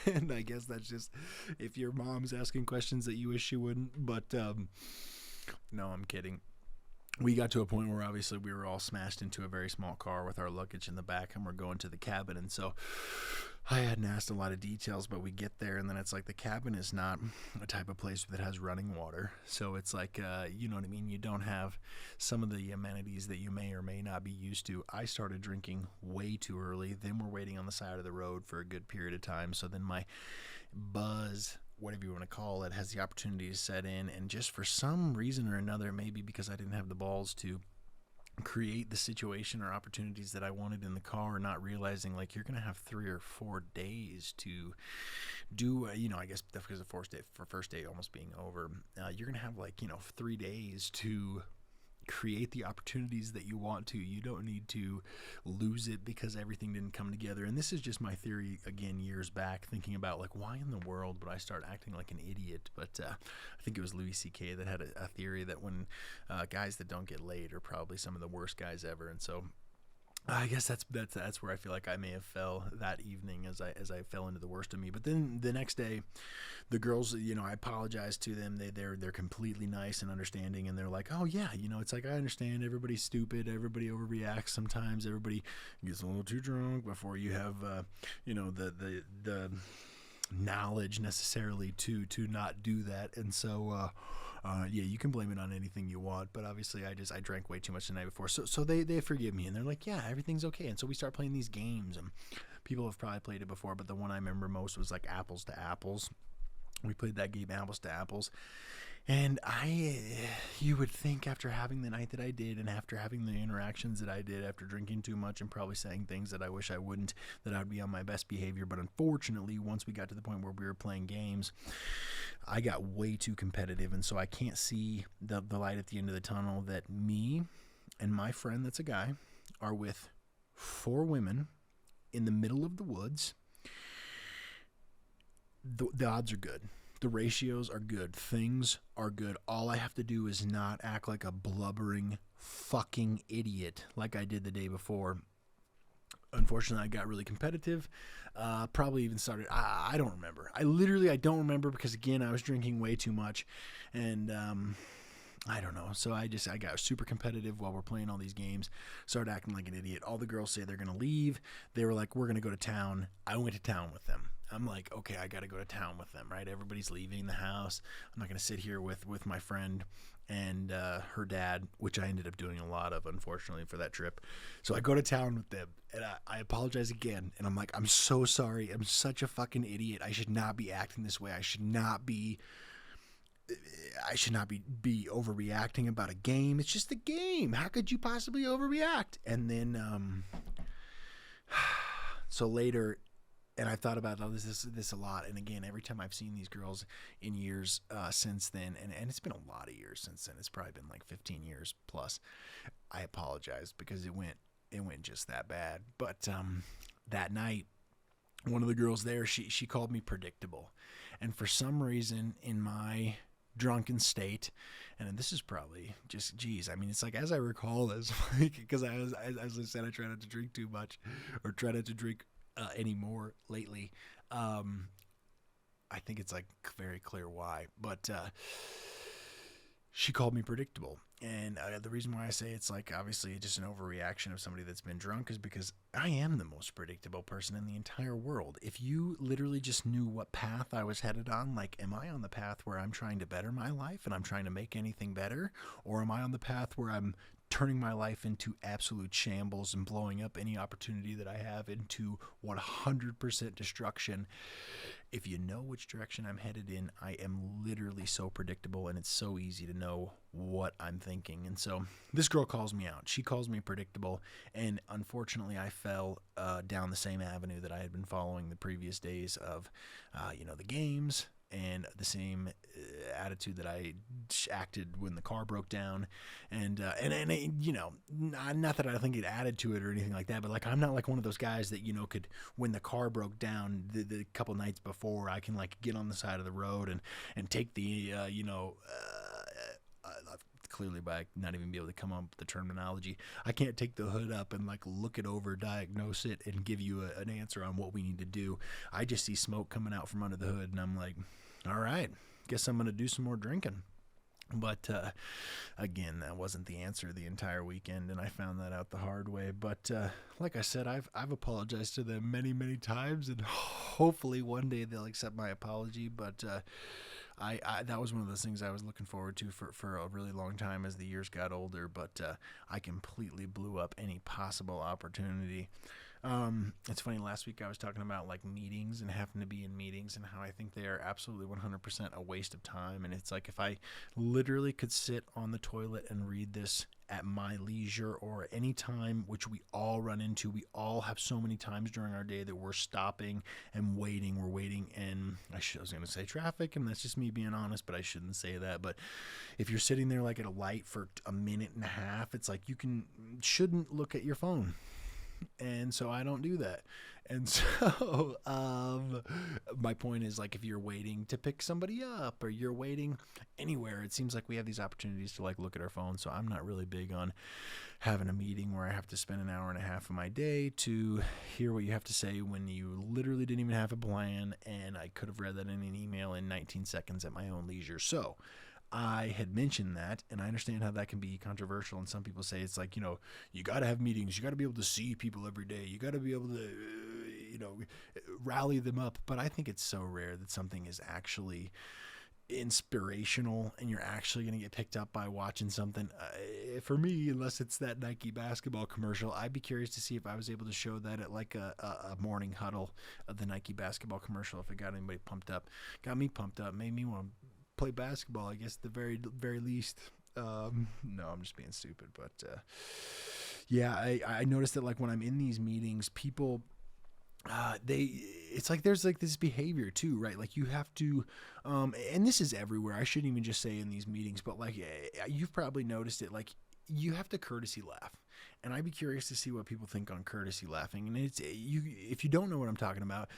Speaker 1: and I guess that's just if your mom's asking questions that you wish she wouldn't. But no, I'm kidding. We got to a point where obviously we were all smashed into a very small car with our luggage in the back, and we're going to the cabin. And so I hadn't asked a lot of details, but we get there, and then it's like the cabin is not a type of place that has running water. So it's like, you know what I mean? You don't have some of the amenities that you may or may not be used to. I started drinking way too early. Then we're waiting on the side of the road for a good period of time. So then my buzz, whatever you want to call it, has the opportunity to set in, and just for some reason or another, maybe because I didn't have the balls to create the situation or opportunities that I wanted in the car, not realizing like you're gonna have 3 or 4 days to do, I guess because the first day almost being over, you're gonna have like 3 days to create the opportunities that you want to. You don't need to lose it because everything didn't come together. And this is just my theory again, years back, thinking about like, why in the world would I start acting like an idiot? But I think it was Louis C.K. that had a theory that when guys that don't get laid are probably some of the worst guys ever. And so I guess that's where I feel like I may have fell that evening as I fell into the worst of me. But then the next day, the girls, I apologized to them. They're completely nice and understanding, and they're like, oh yeah, it's like I understand everybody's stupid, everybody overreacts sometimes, everybody gets a little too drunk before you have the knowledge necessarily to not do that. And so yeah, you can blame it on anything you want, but obviously I drank way too much the night before, so they forgive me, and they're like, yeah, everything's okay. And so we start playing these games, and people have probably played it before, but the one I remember most was like Apples to Apples. We played that game, Apples to Apples. And you would think after having the night that I did, and after having the interactions that I did, after drinking too much and probably saying things that I wish I wouldn't, that I would be on my best behavior. But unfortunately, once we got to the point where we were playing games, I got way too competitive. And so I can't see the light at the end of the tunnel that me and my friend that's a guy are with 4 women in the middle of the woods. The odds are good. The ratios are good. Things are good. All I have to do is not act like a blubbering fucking idiot like I did the day before. Unfortunately, I got really competitive. Probably even started. I don't remember. I don't remember because, again, I was drinking way too much. And I don't know. So I got super competitive while we're playing all these games. Started acting like an idiot. All the girls say they're going to leave. They were like, we're going to go to town. I went to town with them. I'm like, okay, I got to go to town with them, right? Everybody's leaving the house. I'm not going to sit here with my friend and her dad, which I ended up doing a lot of, unfortunately, for that trip. So I go to town with them, and I apologize again. And I'm like, I'm so sorry. I'm such a fucking idiot. I should not be acting this way. I should not be overreacting about a game. It's just a game. How could you possibly overreact? And then, so later, and I thought about this a lot. And again, every time I've seen these girls in years since then, and it's been a lot of years since then. It's probably been like 15 years plus. I apologize because it went just that bad. But that night, one of the girls there, she called me predictable, and for some reason in my drunken state, and this is probably just, geez, I mean, it's like, as I recall this, because as I said, I try not to drink too much, or try not to drink anymore lately. I think it's like very clear why, but she called me predictable. And the reason why I say it's like obviously just an overreaction of somebody that's been drunk is because I am the most predictable person in the entire world. If you literally just knew what path I was headed on, like, am I on the path where I'm trying to better my life and I'm trying to make anything better? Or am I on the path where I'm turning my life into absolute shambles and blowing up any opportunity that I have into 100% destruction? If you know which direction I'm headed in, I am literally so predictable, and it's so easy to know what I'm thinking. And so this girl calls me out. She calls me predictable, and unfortunately I fell down the same avenue that I had been following the previous days of, the games, and the same attitude that I acted when the car broke down, and not that I think it added to it or anything like that, but like I'm not like one of those guys that could, when the car broke down the couple nights before, I can like get on the side of the road and take the clearly by not even be able to come up with the terminology. I can't take the hood up and like look it over, diagnose it, and give you an answer on what we need to do. I just see smoke coming out from under the hood, and I'm like, all right, guess I'm going to do some more drinking. But again, that wasn't the answer the entire weekend, and I found that out the hard way. But like I said, I've apologized to them many, many times, and hopefully one day they'll accept my apology. But I that was one of those things I was looking forward to for a really long time as the years got older. But I completely blew up any possible opportunity. It's funny, last week I was talking about like meetings and having to be in meetings and how I think they are absolutely 100% a waste of time. And it's like, if I literally could sit on the toilet and read this at my leisure or any time, which we all run into, we all have so many times during our day that we're stopping and waiting. We're waiting, and I was going to say traffic, and that's just me being honest, but I shouldn't say that. But if you're sitting there like at a light for a minute and a half, it's like shouldn't look at your phone. And so I don't do that. And so my point is, like, if you're waiting to pick somebody up or you're waiting anywhere, it seems like we have these opportunities to like look at our phone. So I'm not really big on having a meeting where I have to spend an hour and a half of my day to hear what you have to say when you literally didn't even have a plan, and I could have read that in an email in 19 seconds at my own leisure. So I had mentioned that, and I understand how that can be controversial, and some people say it's like, you got to have meetings, you got to be able to see people every day, you got to be able to, rally them up. But I think it's so rare that something is actually inspirational and you're actually going to get picked up by watching something. For me, unless it's that Nike basketball commercial, I'd be curious to see if I was able to show that at like a morning huddle of the Nike basketball commercial, if it got anybody pumped up. Got me pumped up, made me want to play basketball, I guess, at the very, very least. No, I'm just being stupid. But yeah, I noticed that like when I'm in these meetings, people, it's like there's like this behavior too, right? Like you have to, and this is everywhere. I shouldn't even just say in these meetings, but like you've probably noticed it. Like you have to courtesy laugh, and I'd be curious to see what people think on courtesy laughing. And if you don't know what I'm talking about,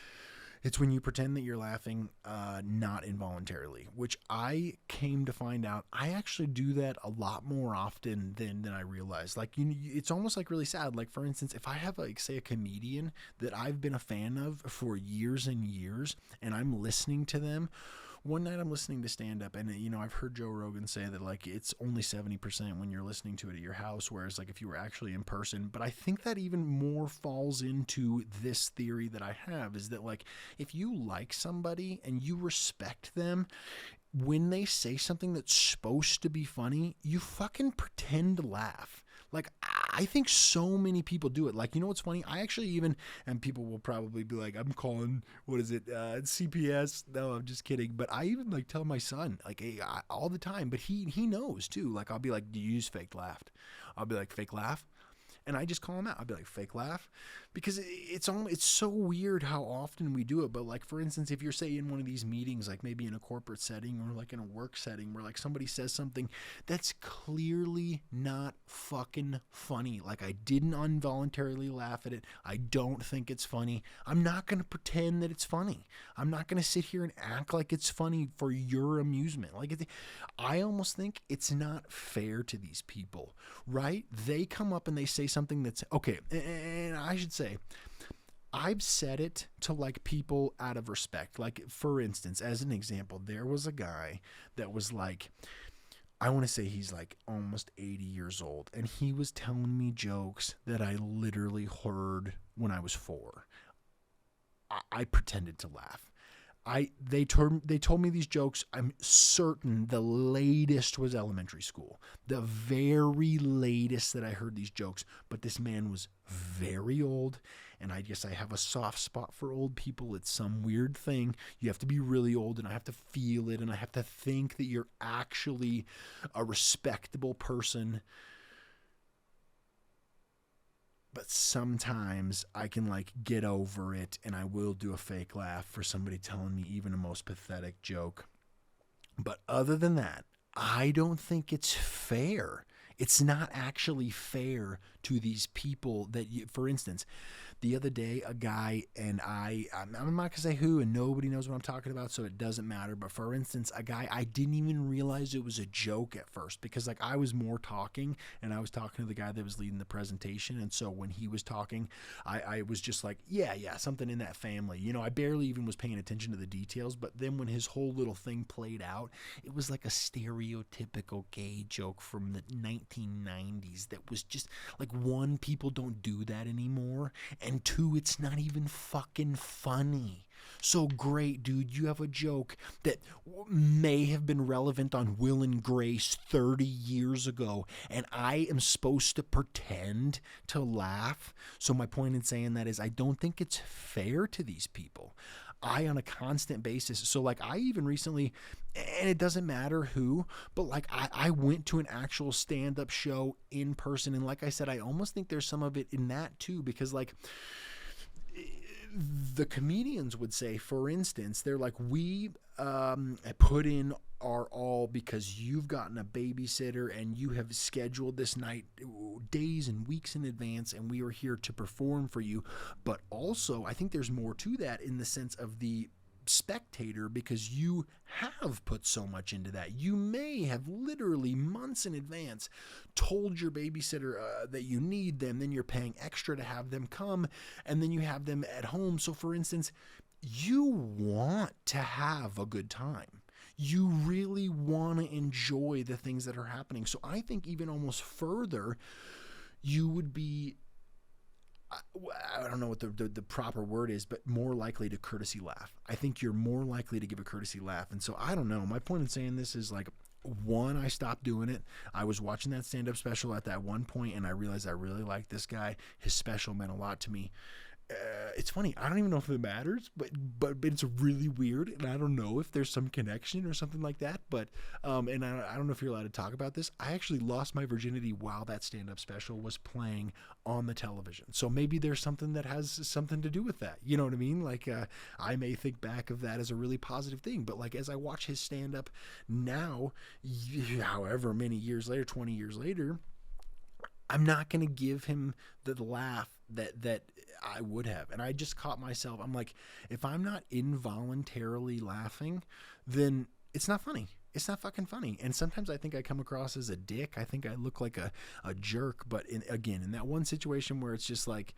Speaker 1: it's when you pretend that you're laughing, not involuntarily, which I came to find out I actually do that a lot more often than I realized. Like, it's almost like really sad. Like, for instance, if I have, like, say, a comedian that I've been a fan of for years and years, and I'm listening to them, one night I'm listening to stand-up, and, I've heard Joe Rogan say that, like, it's only 70% when you're listening to it at your house, whereas, like, if you were actually in person. But I think that even more falls into this theory that I have, is that, like, if you like somebody and you respect them, when they say something that's supposed to be funny, you fucking pretend to laugh. Like, I think so many people do it. Like, what's funny? I actually even, and people will probably be like, I'm calling, CPS. No, I'm just kidding. But I even, like, tell my son, like, hey, all the time. But he knows, too. Like, I'll be like, do you use fake laugh? I'll be like, fake laugh? And I just call him out. I'll be like, fake laugh? Because it's so weird how often we do it. But, like, for instance, if you're, say, in one of these meetings, like maybe in a corporate setting or like in a work setting where, like, somebody says something that's clearly not fucking funny. Like, I didn't involuntarily laugh at it. I don't think it's funny. I'm not going to pretend that it's funny. I'm not going to sit here and act like it's funny for your amusement. Like, I almost think it's not fair to these people, right? They come up and they say something that's okay. And I should say, I've said it to like people out of respect. Like, for instance, as an example, there was a guy that was like, I want to say he's like almost 80 years old, and he was telling me jokes that I literally heard when I was 4. I pretended to laugh. They told me these jokes. I'm certain the latest was elementary school, the very latest that I heard these jokes. But this man was very old, and I guess I have a soft spot for old people. It's some weird thing. You have to be really old, and I have to feel it, and I have to think that you're actually a respectable person. But sometimes I can like get over it, and I will do a fake laugh for somebody telling me even a most pathetic joke. But other than that, I don't think it's fair. It's not actually fair to these people that, for instance, The other day, a guy, and I'm not going to say who, and nobody knows what I'm talking about, so it doesn't matter. But for instance, a guy, I didn't even realize it was a joke at first, because like I was more talking, and I was talking to the guy that was leading the presentation. And so when he was talking, I was just like, yeah, something in that family. You know, I barely even was paying attention to the details. But then when his whole little thing played out, it was like a stereotypical gay joke from the 1990s that was just like, one, people don't do that anymore, and two, it's not even fucking funny. So great, dude, you have a joke that may have been relevant on Will and Grace 30 years ago, and I am supposed to pretend to laugh. So my point in saying that is, I don't think it's fair to these people. On a constant basis. So like I even recently, and it doesn't matter who, but like I went to an actual stand-up show in person. And like I said, I almost think there's some of it in that too, because like the comedians would say, for instance, they're like, we put in our all because you've gotten a babysitter and you have scheduled this night days and weeks in advance, and we are here to perform for you. But also, I think there's more to that in the sense of the spectator, because you have put so much into that. You may have literally months in advance told your babysitter that you need them, then you're paying extra to have them come, and then you have them at home. So for instance, you want to have a good time. You really want to enjoy the things that are happening. So I think even almost further, you would be, I don't know what the proper word is, but more likely to courtesy laugh. I think you're more likely to give a courtesy laugh. And so I don't know. My point in saying this is like, one, I stopped doing it. I was watching that stand-up special at that one point, and I realized I really liked this guy. His special meant a lot to me. It's funny, I don't even know if it matters, but it's really weird, and I don't know if there's some connection or something like that. But and I don't know if you're allowed to talk about this. I actually lost my virginity while that stand-up special was playing on the television, so maybe there's something that has something to do with that. You know what I mean? Like I may think back of that as a really positive thing, but like as I watch his stand-up now, however many years later, 20 years later, I'm not going to give him the laugh that I would have. And I just caught myself. I'm like, if I'm not involuntarily laughing, then it's not funny. It's not fucking funny. And sometimes I think I come across as a dick. I think I look like a jerk. But in that one situation where it's just like,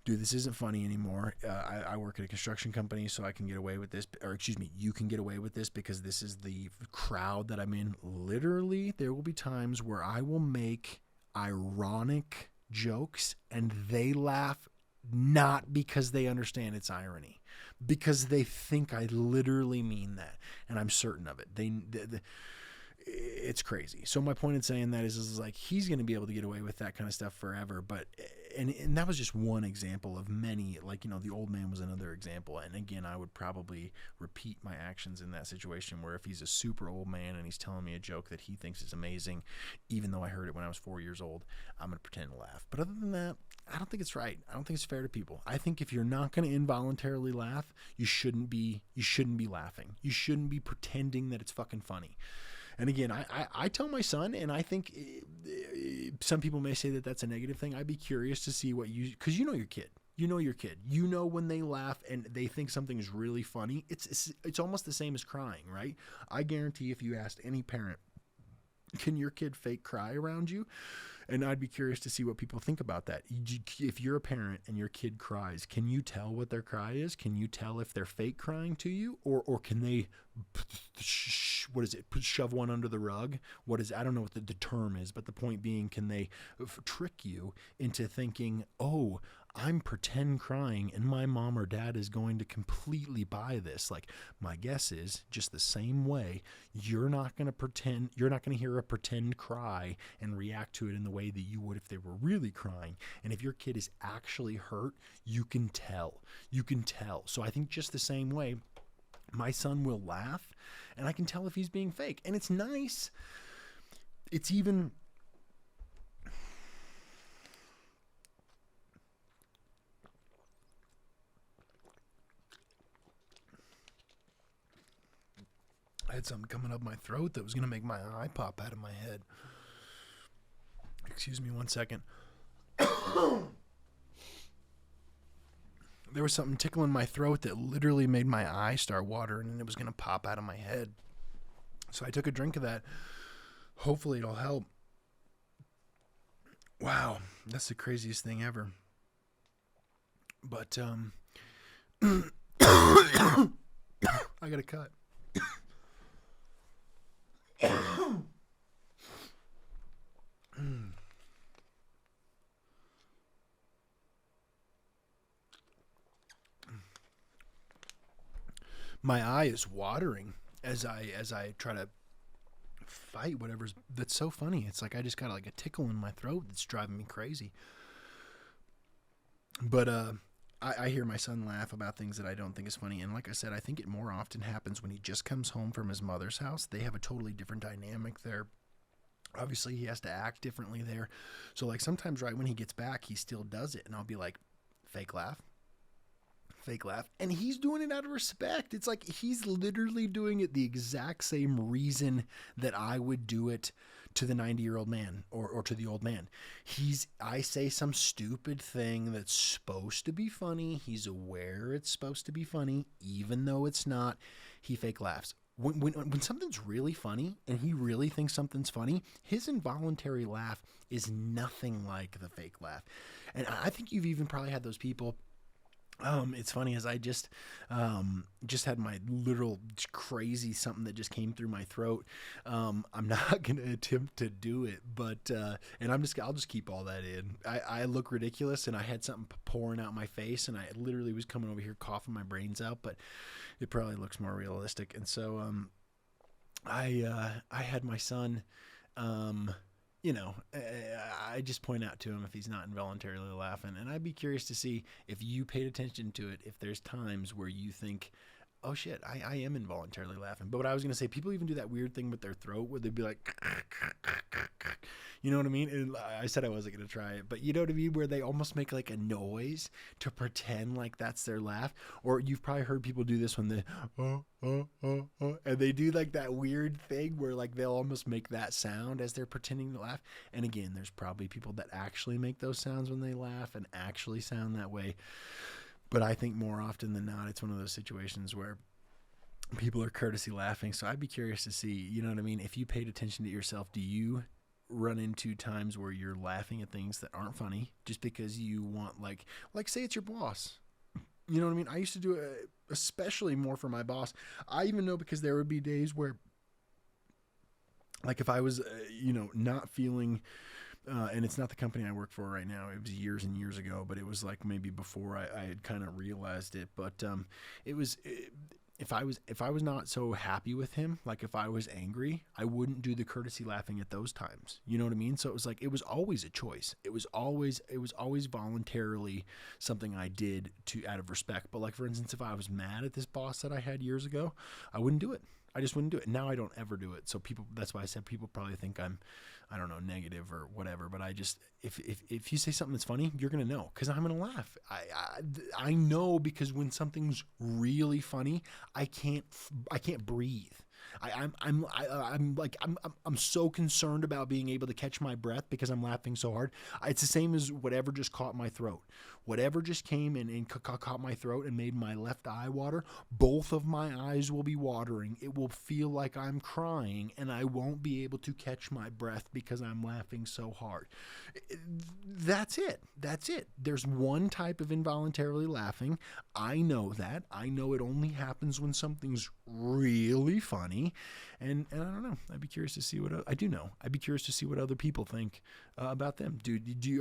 Speaker 1: dude, this isn't funny anymore. I work at a construction company, so I can get away with this. Or excuse me, you can get away with this because this is the crowd that I'm in. Literally, there will be times where I will make ironic jokes and they laugh, not because they understand its irony, because they think I literally mean that, and I'm certain of it. It's crazy. So my point in saying that is like, he's going to be able to get away with that kind of stuff forever. But and that was just one example of many. Like, you know, the old man was another example. And again, I would probably repeat my actions in that situation, where if he's a super old man and he's telling me a joke that he thinks is amazing, even though I heard it when I was 4 years old, I'm going to pretend to laugh. But other than that, I don't think it's right. I don't think it's fair to people. I think if you're not going to involuntarily laugh, you shouldn't be laughing. You shouldn't be pretending that it's fucking funny. And again, I tell my son, and I think some people may say that that's a negative thing. I'd be curious to see what because you know your kid. You know your kid. You know when they laugh and they think something is really funny. It's almost the same as crying, right? I guarantee if you asked any parent, can your kid fake cry around you? And I'd be curious to see what people think about that. If you're a parent and your kid cries, can you tell what their cry is? Can you tell if they're fake crying to you? Or can they, shove one under the rug? I don't know what the term is, but the point being, can they trick you into thinking, oh, I'm pretend crying and my mom or dad is going to completely buy this? Like, my guess is just the same way, you're not going to hear a pretend cry and react to it in the way that you would if they were really crying. And if your kid is actually hurt, you can tell. So I think just the same way, my son will laugh and I can tell if he's being fake. And it's nice. It's even... I had something coming up my throat that was going to make my eye pop out of my head. Excuse me 1 second. there was something tickling my throat that literally made my eye start watering, and it was going to pop out of my head. So I took a drink of that. Hopefully it'll help. Wow, that's the craziest thing ever. But I got a cut. My eye is watering as I try to fight whatever's that's so funny. It's like I just got like a tickle in my throat that's driving me crazy. But I hear my son laugh about things that I don't think is funny, and like I said, I think it more often happens when he just comes home from his mother's house. They have a totally different dynamic there. Obviously, he has to act differently there. So like sometimes right when he gets back, he still does it, and I'll be like, fake laugh. Fake laugh, and he's doing it out of respect. It's like he's literally doing it the exact same reason that I would do it to the 90-year-old man or to the old man. I say some stupid thing that's supposed to be funny. He's aware it's supposed to be funny, even though it's not. He fake laughs. When something's really funny and he really thinks something's funny, his involuntary laugh is nothing like the fake laugh. And I think you've even probably had those people. It's funny as I just had my literal crazy something that just came through my throat. I'm not going to attempt to do it, but, and I'll just keep all that in. I look ridiculous, and I had something pouring out my face, and I literally was coming over here coughing my brains out, but it probably looks more realistic. And so, I had my son, I just point out to him if he's not involuntarily laughing. And I'd be curious to see if you paid attention to it, if there's times where you think, oh shit, I am involuntarily laughing. But what I was going to say, people even do that weird thing with their throat where they'd be like, you know what I mean? And I said I wasn't going to try it, but you know what I mean? Where they almost make like a noise to pretend like that's their laugh. Or you've probably heard people do this when they, and they do like that weird thing where like they'll almost make that sound as they're pretending to laugh. And again, there's probably people that actually make those sounds when they laugh and actually sound that way. But I think more often than not, it's one of those situations where people are courtesy laughing. So I'd be curious to see, you know what I mean? If you paid attention to yourself, do you run into times where you're laughing at things that aren't funny just because you want like say it's your boss? You know what I mean? I used to do it especially more for my boss. I even know because there would be days where like if I was, not feeling, and it's not the company I work for right now. It was years and years ago, but it was like maybe before I had kind of realized it. But if I was not so happy with him, like if I was angry, I wouldn't do the courtesy laughing at those times. You know what I mean? So it was like it was always a choice. It was always voluntarily something I did out of respect. But like for instance, if I was mad at this boss that I had years ago, I wouldn't do it. I just wouldn't do it. Now I don't ever do it. So that's why I said people probably think I'm, I don't know, negative or whatever. But I just, if you say something that's funny, you're going to know because I'm going to laugh. I know because when something's really funny, I can't breathe. I'm so concerned about being able to catch my breath because I'm laughing so hard. It's the same as whatever just caught my throat. Whatever just came and caught my throat and made my left eye water, both of my eyes will be watering. It will feel like I'm crying and I won't be able to catch my breath because I'm laughing so hard. That's it. There's one type of involuntarily laughing. I know that. I know it only happens when something's really funny. And I don't know. I'd be curious to see I do know. I'd be curious to see what other people think about them. Dude, you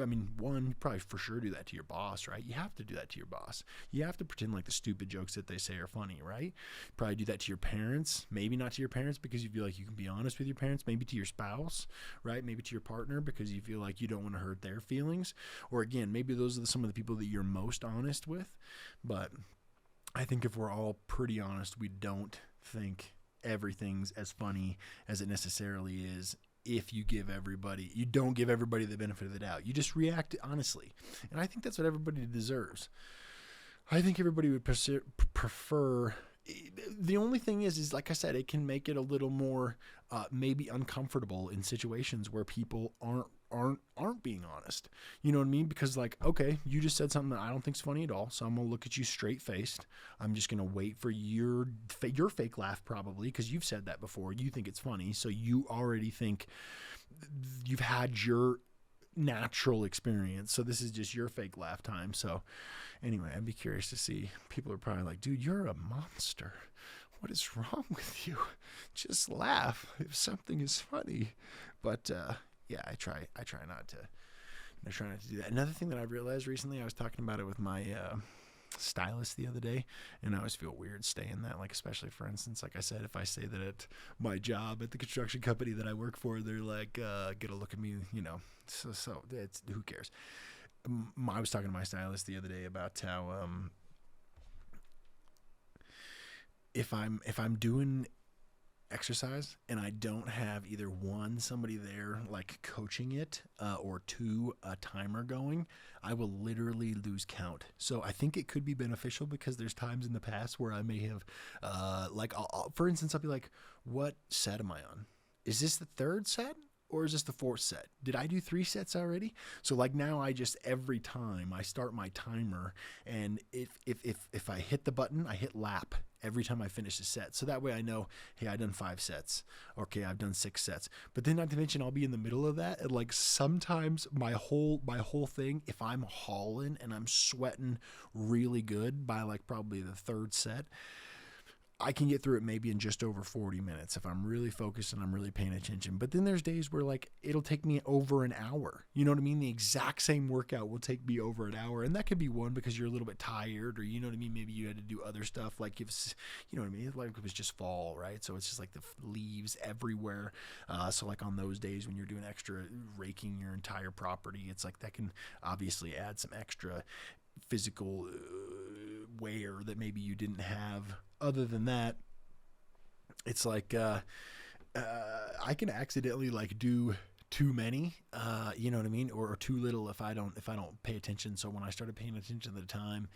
Speaker 1: probably for sure do that to your boss, right? You have to do that to your boss. You have to pretend like the stupid jokes that they say are funny, right? Probably do that to your parents. Maybe not to your parents because you feel like you can be honest with your parents. Maybe to your spouse, right? Maybe to your partner because you feel like you don't want to hurt their feelings. Or again, maybe those are some of the people that you're most honest with. But I think if we're all pretty honest, we don't think everything's as funny as it necessarily is. If you don't give everybody the benefit of the doubt. You just react honestly. And I think that's what everybody deserves. I think everybody would prefer. The only thing is like I said, it can make it a little more maybe uncomfortable in situations where people aren't aren't being honest. You know what I mean? Because like, okay, you just said something that I don't think's funny at all, so I'm gonna look at you straight faced. I'm just gonna wait for your fake laugh, probably because you've said that before. You think it's funny, so you already think you've had your natural experience. So this is just your fake laugh time. So anyway, I'd be curious to see. People are probably like, dude, you're a monster. What is wrong with you? Just laugh if something is funny. But yeah, I try not to. I try not to do that. Another thing that I realized recently, I was talking about it with my stylist the other day, and I always feel weird saying that. Like, especially for instance, like I said, if I say that at my job at the construction company that I work for, they're like, get a look at me, you know. So it's, who cares? I was talking to my stylist the other day about how if I'm doing exercise and I don't have either one, somebody there like coaching it, or two, a timer going, I will literally lose count. So I think it could be beneficial because there's times in the past where I may have for instance, I'll be like, what set am I on? Is this the third set? Or is this the fourth set? Did I do 3 sets already? So like now I just, every time I start my timer, and if I hit the button, I hit lap every time I finish a set. So that way I know, hey, I've done 5 sets. Okay, I've done 6 sets. But then not to mention I'll be in the middle of that, and like sometimes my whole thing, if I'm hauling and I'm sweating really good by like probably the 3rd set, I can get through it maybe in just over 40 minutes if I'm really focused and I'm really paying attention. But then there's days where like it'll take me over an hour. You know what I mean? The exact same workout will take me over an hour. And that could be one because you're a little bit tired, or you know what I mean? Maybe you had to do other stuff, like if, you know what I mean? Like it was just fall, right? So it's just like the leaves everywhere. So like on those days when you're doing extra raking your entire property, it's like that can obviously add some extra physical wear that maybe you didn't have. Other than that, it's like I can accidentally like do too many, you know what I mean, or too little if I don't pay attention. So when I started paying attention to the time,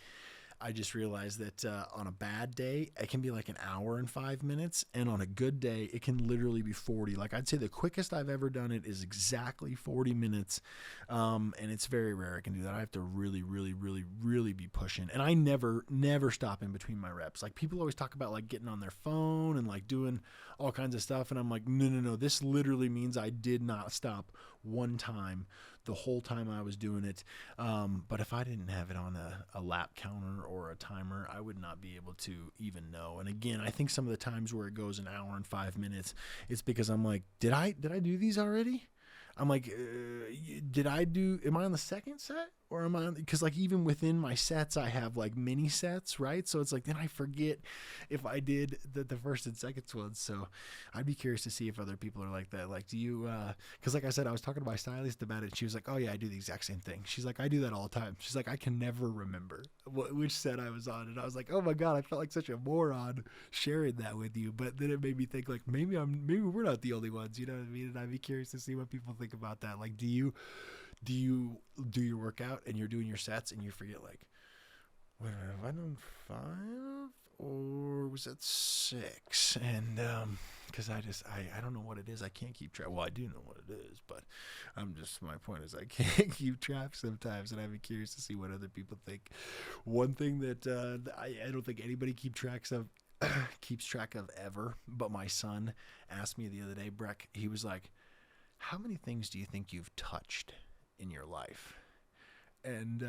Speaker 1: I just realized that on a bad day, it can be like an hour and 5 minutes. And on a good day, it can literally be 40. Like I'd say the quickest I've ever done it is exactly 40 minutes. And it's very rare I can do that. I have to really, really, really, really be pushing. And I never stop in between my reps. Like people always talk about like getting on their phone and like doing all kinds of stuff. And I'm like, no. This literally means I did not stop one time the whole time I was doing it. But if I didn't have it on a lap counter or a timer, I would not be able to even know. And again, I think some of the times where it goes an hour and 5 minutes, it's because I'm like, did I do these already? I'm like, am I on the second set? Or am I on, because like even within my sets, I have like mini sets, right? So it's like, then I forget if I did the first and second ones. So I'd be curious to see if other people are like that. Like, do you, cause like I said, I was talking to my stylist about it, and she was like, oh yeah, I do the exact same thing. She's like, I do that all the time. She's like, I can never remember which set I was on. And I was like, oh my God, I felt like such a moron sharing that with you. But then it made me think like, maybe we're not the only ones, you know what I mean? And I'd be curious to see what people think about that. Like, do you do your workout and you're doing your sets and you forget like, wait, have I done 5 or was that 6? And because I don't know what it is. I can't keep track. Well, I do know what it is, but my point is I can't keep track sometimes, and I'd be curious to see what other people think. One thing that I don't think anybody keeps track of ever, but my son asked me the other day, Breck, he was like, how many things do you think you've touched in your life? And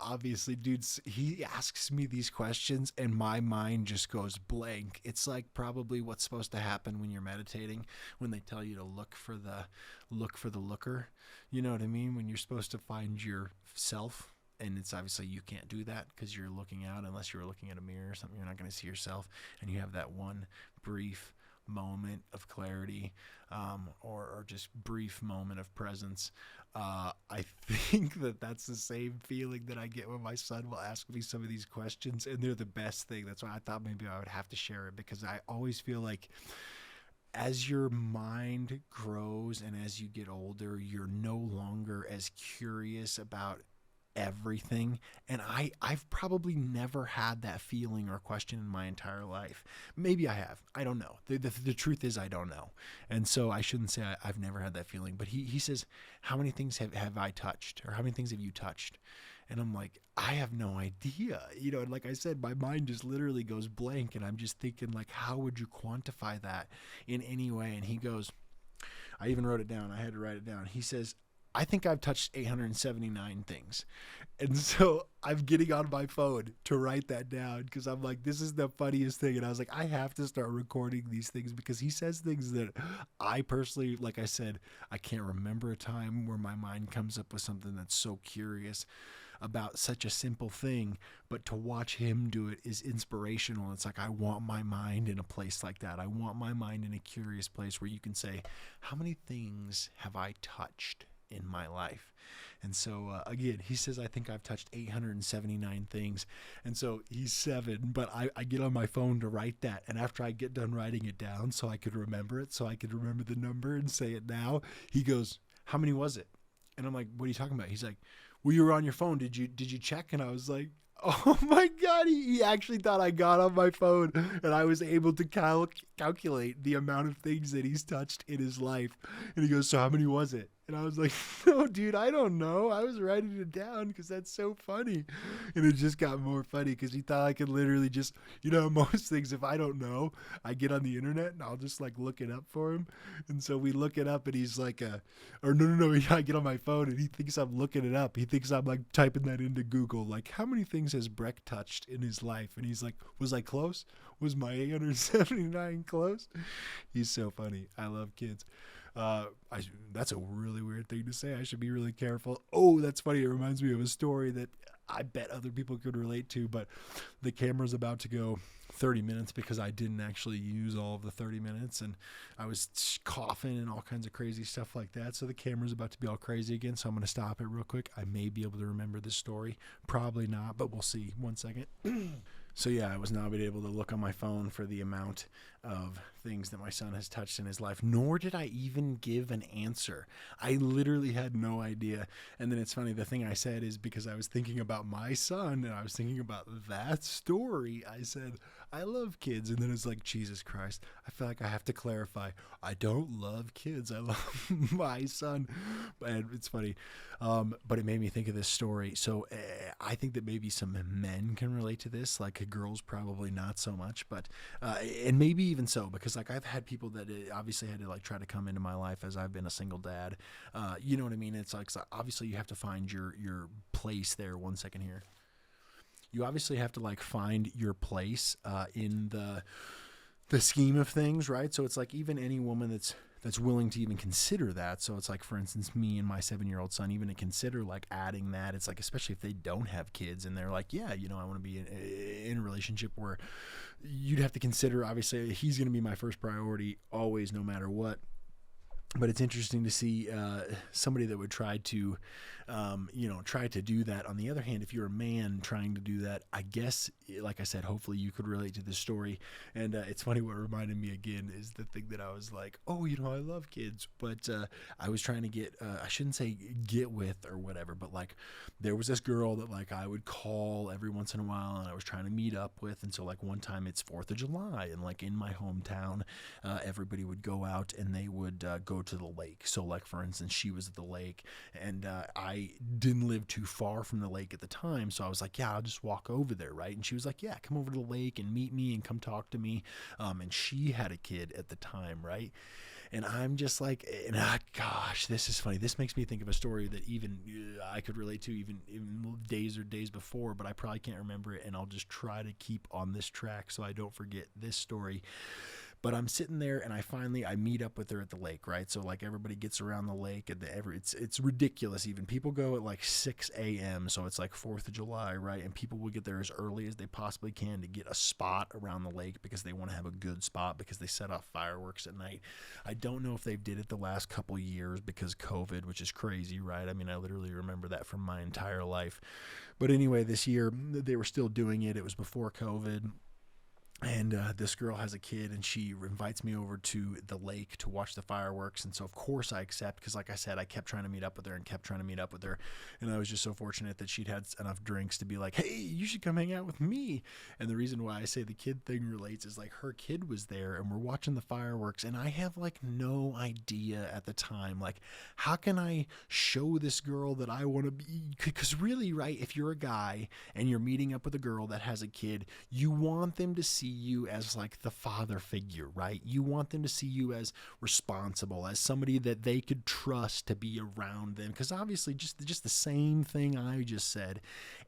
Speaker 1: obviously, dudes, he asks me these questions and my mind just goes blank. It's like probably what's supposed to happen when you're meditating, when they tell you to look for the looker. You know what I mean? When you're supposed to find yourself, and it's obviously you can't do that because you're looking out. Unless you're looking at a mirror or something, you're not going to see yourself, and you have that one brief moment of clarity, or just brief moment of presence. I think that's the same feeling that I get when my son will ask me some of these questions, and they're the best thing. That's why I thought maybe I would have to share it, because I always feel like as your mind grows and as you get older, you're no longer as curious about everything. And I've probably never had that feeling or question in my entire life. Maybe I have. I don't know. The truth is I don't know. And so I shouldn't say I've never had that feeling. But he says, how many things have I touched? Or how many things have you touched? And I'm like, I have no idea. And like I said, my mind just literally goes blank. And I'm just thinking, like, how would you quantify that in any way? And he goes, I even wrote it down. I had to write it down. He says, I think I've touched 879 things. And so I'm getting on my phone to write that down because I'm like, this is the funniest thing. And I was like, I have to start recording these things because he says things that I personally, like I said, I can't remember a time where my mind comes up with something that's so curious about such a simple thing, but to watch him do it is inspirational. It's like, I want my mind in a place like that. I want my mind in a curious place where you can say, how many things have I touched in my life? And so again, he says, I think I've touched 879 things. And so he's 7, but I get on my phone to write that. And after I get done writing it down so I could remember it, so I could remember the number and say it now, he goes, how many was it? And I'm like, what are you talking about? He's like, well, you were on your phone. Did you check? And I was like, oh my God, he actually thought I got on my phone and I was able to calculate the amount of things that he's touched in his life. And he goes, so how many was it? And I was like, no, dude, I don't know. I was writing it down because that's so funny. And it just got more funny because he thought I could literally just, most things, if I don't know, I get on the internet and I'll just like look it up for him. And so we look it up and he's like, no, I get on my phone and he thinks I'm looking it up. He thinks I'm like typing that into Google, like how many things has Breck touched in his life? And he's like, was I close? Was my 879 close? He's so funny. I love kids. That's a really weird thing to say. I should be really careful. Oh, that's funny. It reminds me of a story that I bet other people could relate to, but the camera's about to go 30 minutes because I didn't actually use all of the 30 minutes and I was coughing and all kinds of crazy stuff like that. So the camera's about to be all crazy again. So I'm going to stop it real quick. I may be able to remember this story. Probably not, but we'll see. 1 second. So yeah, I was not able to look on my phone for the amount of things that my son has touched in his life, nor did I even give an answer. I literally had no idea. And then it's funny, the thing I said is because I was thinking about my son and I was thinking about that story, I said, I love kids. And then it's like, Jesus Christ, I feel like I have to clarify. I don't love kids. I love my son. And it's funny. But it made me think of this story. So I think that maybe some men can relate to this, like girls probably not so much, but and maybe even so, because like I've had people that obviously had to like try to come into my life as I've been a single dad. You know what I mean? It's like, so obviously you have to find your place there. 1 second here. You obviously have to like find your place in the scheme of things, right? So it's like even any woman that's willing to even consider that. So it's like, for instance, me and my 7-year-old son, even to consider like adding that. It's like, especially if they don't have kids and they're like, yeah, I want to be in a relationship where you'd have to consider, obviously, he's going to be my first priority always, no matter what. But it's interesting to see somebody that would try to do that. On the other hand, if you're a man trying to do that, I guess, like I said, hopefully you could relate to this story. And it's funny, what reminded me again is the thing that I was like, oh, I love kids. But I was trying to get, I shouldn't say get with or whatever, but like there was this girl that like I would call every once in a while and I was trying to meet up with. And so like one time it's 4th of July and like in my hometown, everybody would go out and they would go to the lake. So like, for instance, she was at the lake and I didn't live too far from the lake at the time. So I was like, yeah, I'll just walk over there. Right. And she was like, yeah, come over to the lake and meet me and come talk to me. And she had a kid at the time. Right. And I'm just like, gosh, this is funny. This makes me think of a story that even I could relate to even days before, but I probably can't remember it. And I'll just try to keep on this track so I don't forget this story. But I'm sitting there and I meet up with her at the lake, right? So like everybody gets around the lake and it's ridiculous. Even people go at like 6 a.m. So it's like 4th of July, right? And people will get there as early as they possibly can to get a spot around the lake because they want to have a good spot because they set off fireworks at night. I don't know if they've did it the last couple years because COVID, which is crazy, right? I mean, I literally remember that from my entire life. But anyway, this year they were still doing it. It was before COVID. And this girl has a kid, and she invites me over to the lake to watch the fireworks. And so, of course, I accept because, like I said, I kept trying to meet up with her and kept trying to meet up with her. And I was just so fortunate that she'd had enough drinks to be like, hey, you should come hang out with me. And the reason why I say the kid thing relates is like her kid was there, and we're watching the fireworks. And I have like no idea at the time, like, how can I show this girl that I want to be? Because really, right, if you're a guy and you're meeting up with a girl that has a kid, you want them to see you as like the father figure, right? You want them to see you as responsible, as somebody that they could trust to be around them. Because obviously, just the same thing I just said,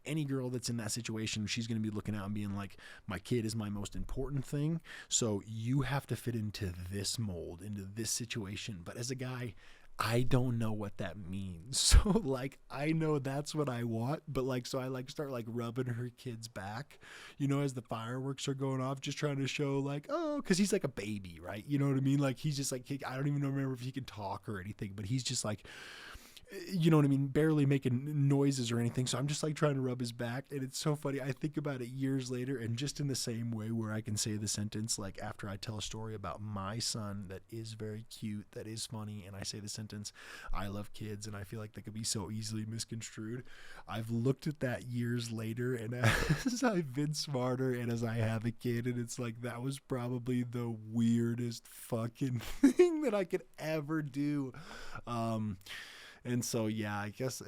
Speaker 1: any girl that's in that situation, she's going to be looking out and being like, my kid is my most important thing. So you have to fit into this mold, into this situation. But as a guy, I don't know what that means. So like, I know that's what I want, but like, so I like start like rubbing her kid's back, as the fireworks are going off, just trying to show like, oh, cause he's like a baby, right? You know what I mean? Like he's just like, I don't even remember if he can talk or anything, but he's just like, you know what I mean, barely making noises or anything. So I'm just like trying to rub his back. And it's so funny. I think about it years later, and just in the same way where I can say the sentence, like after I tell a story about my son that is very cute, that is funny, and I say the sentence, I love kids, and I feel like that could be so easily misconstrued. I've looked at that years later, and as I've been smarter and as I have a kid, and it's like, that was probably the weirdest fucking thing that I could ever do. And so, yeah, I guess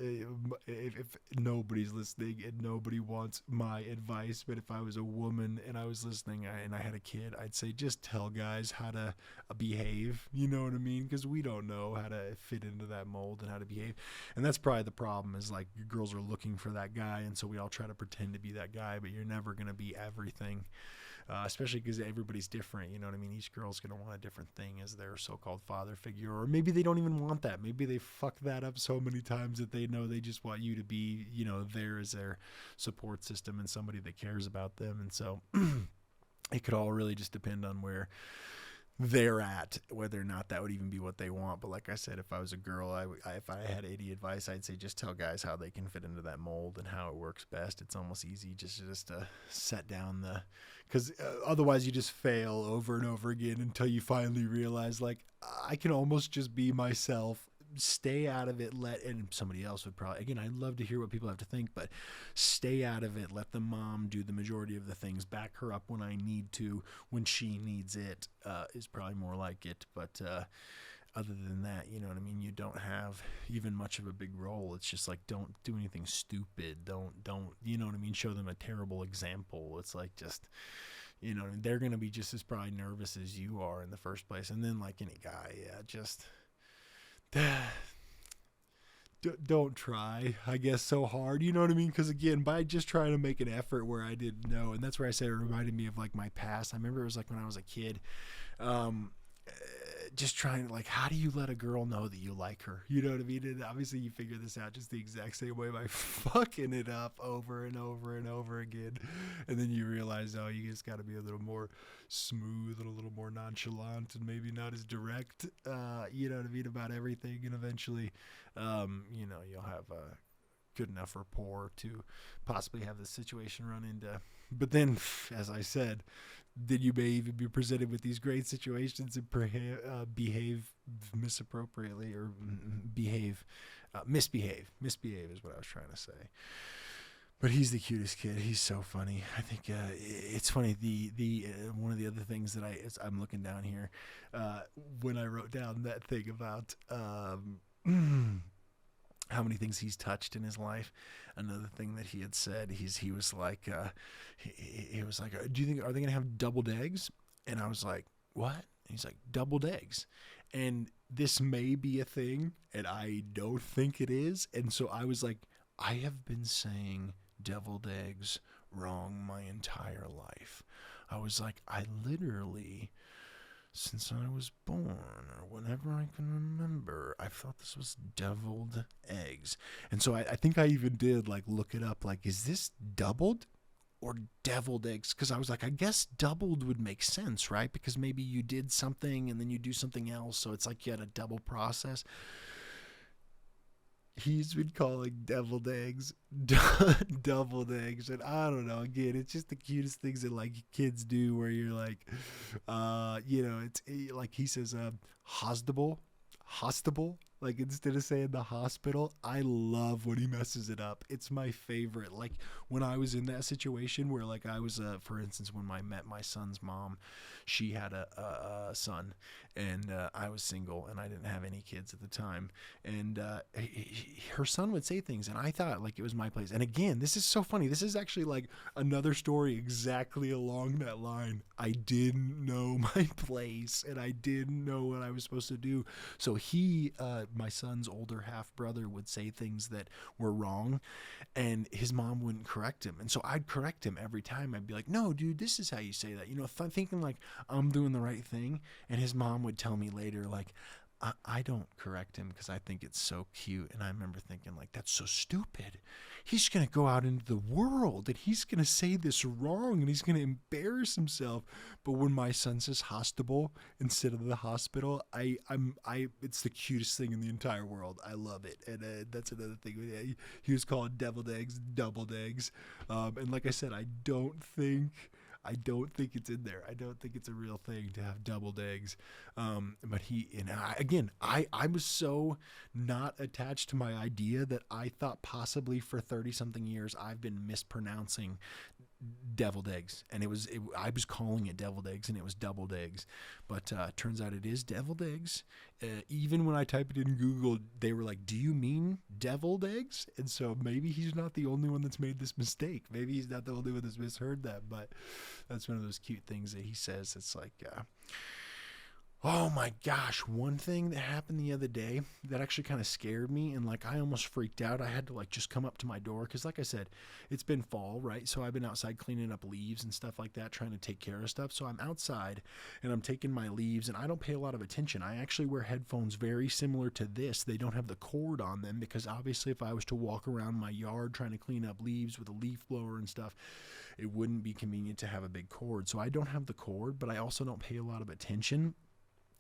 Speaker 1: if nobody's listening and nobody wants my advice, but if I was a woman and I was listening and I had a kid, I'd say just tell guys how to behave. You know what I mean? Because we don't know how to fit into that mold and how to behave. And that's probably the problem is like girls are looking for that guy. And so we all try to pretend to be that guy, but you're never going to be everything. Especially because everybody's different, you know what I mean? Each girl's going to want a different thing as their so-called father figure, or maybe they don't even want that. Maybe they fuck that up so many times that they know they just want you to be, there as their support system and somebody that cares about them. And so it could all really just depend on where they're at, whether or not that would even be what they want. But like I said, if I was a girl, if I had any advice, I'd say just tell guys how they can fit into that mold and how it works best. It's almost easy just to set down because otherwise you just fail over and over again until you finally realize, like, I can almost just be myself. Stay out of it, and somebody else would probably, again, I'd love to hear what people have to think, but stay out of it, let the mom do the majority of the things, back her up when I need to, when she needs it, is probably more like it. But other than that, you know what I mean, you don't have even much of a big role. It's just like, don't do anything stupid, don't you know what I mean, show them a terrible example. It's like, just, they're gonna be just as probably nervous as you are in the first place. And then like any guy, just don't try, I guess, so hard, you know what I mean? Because again, by just trying to make an effort where I didn't know, and that's where I said it reminded me of like my past. I remember it was like when I was a kid, just trying to, like, how do you let a girl know that you like her? You know what I mean? And obviously you figure this out just the exact same way by fucking it up over and over and over again. And then you realize, oh, you just got to be a little more smooth and a little more nonchalant and maybe not as direct, you know what I mean, about everything. And eventually, you'll have a good enough rapport to possibly have the situation run into. But then, as I said, then you may even be presented with these great situations and behave misappropriately, or misbehave. Misbehave is what I was trying to say. But he's the cutest kid. He's so funny. I think it's funny. The one of the other things that I'm looking down here, when I wrote down that thing about how many things he's touched in his life. Another thing that he had said, he was like, he was like, are they going to have doubled eggs? And I was like, what? And he's like, doubled eggs. And this may be a thing, and I don't think it is. And so I was like, I have been saying deviled eggs wrong my entire life. I was like, I literally, since I was born, or whenever I can remember, I thought this was deviled eggs. And so I think I even did like look it up, like, is this doubled or deviled eggs? Because I was like, I guess doubled would make sense, right? Because maybe you did something and then you do something else, so it's like you had a double process. He's been calling deviled eggs doubled eggs, and I don't know. Again, it's just the cutest things that like kids do, where you're like, it's like he says, hostable. Like instead of saying the hospital, I love when he messes it up. It's my favorite. Like when I was in that situation where like I was, for instance, when I met my son's mom, she had a son, and I was single and I didn't have any kids at the time, and her son would say things, and I thought like it was my place. And again, this is so funny. This is actually like another story exactly along that line. I didn't know my place, and I didn't know what I was supposed to do. So he, my son's older half brother, would say things that were wrong, and his mom wouldn't correct him. And so I'd correct him every time. I'd be like, no, dude, this is how you say that. Thinking like I'm doing the right thing. And his mom would tell me later, like, I don't correct him because I think it's so cute. And I remember thinking, like, that's so stupid. He's going to go out into the world and he's going to say this wrong and he's going to embarrass himself. But when my son says hostable instead of the hospital, it's the cutest thing in the entire world. I love it. And that's another thing. He was called deviled eggs, doubled eggs. And like I said, I don't think it's in there. I don't think it's a real thing to have doubled eggs. But I was so not attached to my idea that I thought possibly for 30 something years I've been mispronouncing deviled eggs, and I was calling it deviled eggs and it was doubled eggs, but turns out it is deviled eggs. Even when I type it in Google, they were like, do you mean deviled eggs? And so maybe he's not the only one that's made this mistake. Maybe he's not the only one that's misheard that, but that's one of those cute things that he says. It's like, oh my gosh, one thing that happened the other day that actually kind of scared me, and like I almost freaked out. I had to like just come up to my door because like I said, it's been fall, right? So I've been outside cleaning up leaves and stuff like that, trying to take care of stuff. So I'm outside and I'm taking my leaves, and I don't pay a lot of attention. I actually wear headphones very similar to this. They don't have the cord on them because obviously if I was to walk around my yard trying to clean up leaves with a leaf blower and stuff, it wouldn't be convenient to have a big cord. So I don't have the cord, but I also don't pay a lot of attention.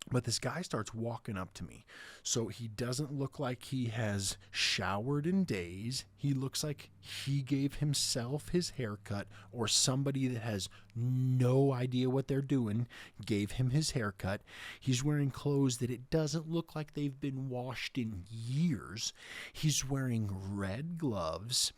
Speaker 1: But this guy starts walking up to me. So he doesn't look like he has showered in days. He looks like he gave himself his haircut, or somebody that has no idea what they're doing gave him his haircut. He's wearing clothes that it doesn't look like they've been washed in years. He's wearing red gloves,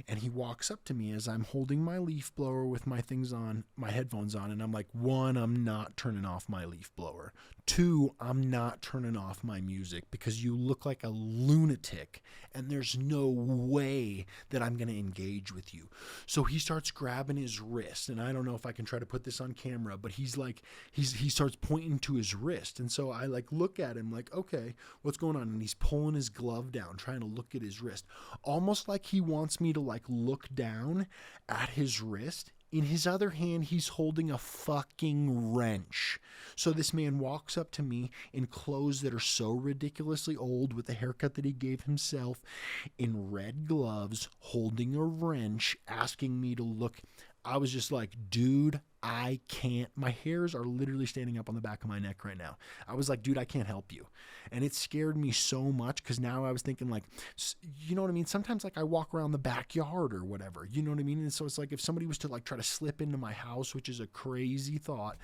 Speaker 1: and he walks up to me as I'm holding my leaf blower with my things on, my headphones on, and I'm like, one, I'm not turning off my leaf blower. Two, I'm not turning off my music because you look like a lunatic and there's no way that I'm going to engage with you. So he starts grabbing his wrist, and I don't know if I can try to put this on camera, but he's like, he starts pointing to his wrist. And so I like look at him like, okay, what's going on? And he's pulling his glove down, trying to look at his wrist, almost like he wants me to like look down at his wrist. In his other hand, he's holding a fucking wrench. So this man walks up to me in clothes that are so ridiculously old, with the haircut that he gave himself, in red gloves, holding a wrench, asking me to look. I was just like, dude, I can't. My hairs are literally standing up on the back of my neck right now. I was like, dude, I can't help you. And it scared me so much because now I was thinking like, you know what I mean? Sometimes like I walk around the backyard or whatever, you know what I mean? And so it's like if somebody was to like try to slip into my house, which is a crazy thought,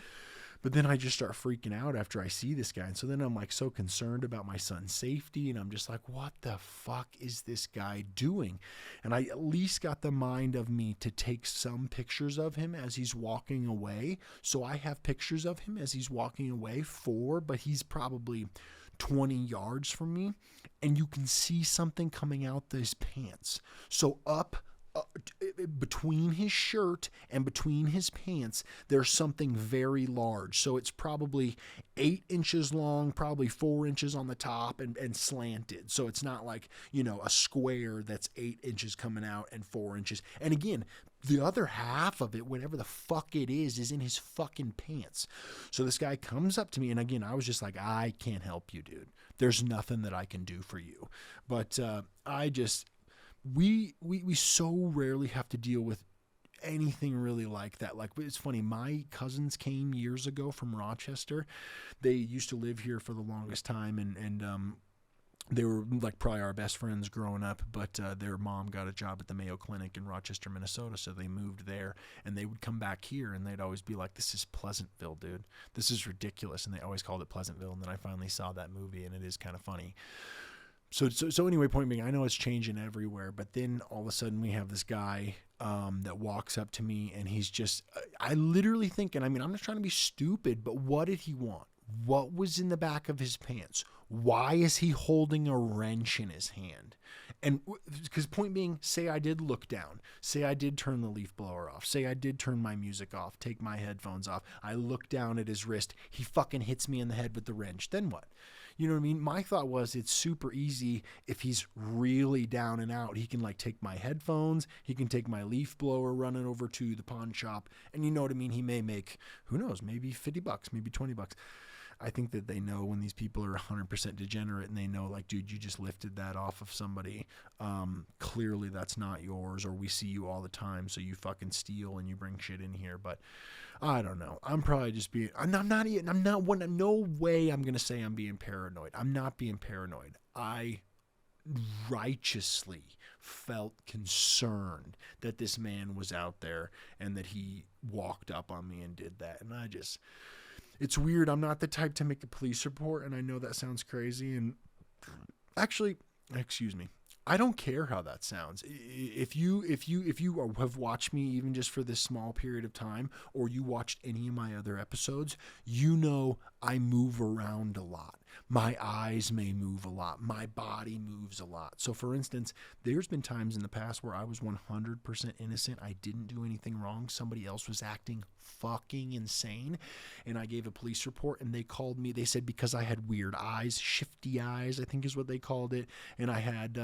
Speaker 1: but then I just start freaking out after I see this guy. And so then I'm like so concerned about my son's safety. And I'm just like, what the fuck is this guy doing? And I at least got the mind of me to take some pictures of him as he's walking away. So I have pictures of him as he's walking away, but he's probably 20 yards from me. And you can see something coming out his pants. So up between his shirt and between his pants, there's something very large. So it's probably 8 inches long, probably 4 inches on the top, and slanted. So it's not like, a square that's 8 inches coming out and 4 inches. And again, the other half of it, whatever the fuck it is in his fucking pants. So this guy comes up to me, and again, I was just like, I can't help you, dude. There's nothing that I can do for you. But we so rarely have to deal with anything really like that. Like, it's funny, my cousins came years ago from Rochester. They used to live here for the longest time, and They were like probably our best friends growing up, but their mom got a job at the Mayo Clinic in Rochester, Minnesota, so they moved there, and they would come back here, and they'd always be like, "This is Pleasantville, dude. This is ridiculous," and they always called it Pleasantville. And then I finally saw that movie, and it is kind of funny. So anyway, point being, I know it's changing everywhere, but then all of a sudden we have this guy that walks up to me, and he's just, I literally think, and I mean, I'm not trying to be stupid, but what did he want? What was in the back of his pants? Why is he holding a wrench in his hand? And because point being, say I did look down, say I did turn the leaf blower off, say I did turn my music off, take my headphones off, I look down at his wrist, he fucking hits me in the head with the wrench, then what? You know what I mean? My thought was it's super easy if he's really down and out. He can like take my headphones, he can take my leaf blower, run it over to the pawn shop, and you know what I mean? He may make, who knows, maybe $50, maybe $20. I think that they know when these people are 100% degenerate, and they know, like, dude, you just lifted that off of somebody. Clearly that's not yours, or we see you all the time, so you fucking steal and you bring shit in here. But I don't know. I'm probably just being, no way I'm going to say I'm being paranoid. I'm not being paranoid. I righteously felt concerned that this man was out there and that he walked up on me and did that. And it's weird. I'm not the type to make a police report, and I know that sounds crazy. And actually, excuse me, I don't care how that sounds. If you have watched me even just for this small period of time, or you watched any of my other episodes, you know I move around a lot. My eyes may move a lot. My body moves a lot. So for instance, there's been times in the past where I was 100% innocent. I didn't do anything wrong. Somebody else was acting fucking insane, and I gave a police report, and they called me. They said because I had weird eyes, shifty eyes, I think is what they called it, and I had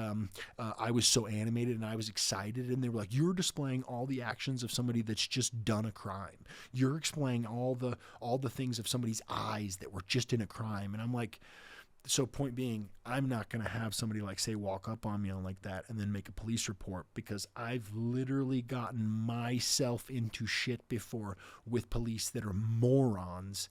Speaker 1: I was so animated and I was excited, and they were like, "You're displaying all the actions of somebody that's just done a crime. You're displaying all the things of somebody's eyes that were just in a crime." And I'm like, so point being, I'm not going to have somebody like say walk up on me like that and then make a police report, because I've literally gotten myself into shit before with police that are morons.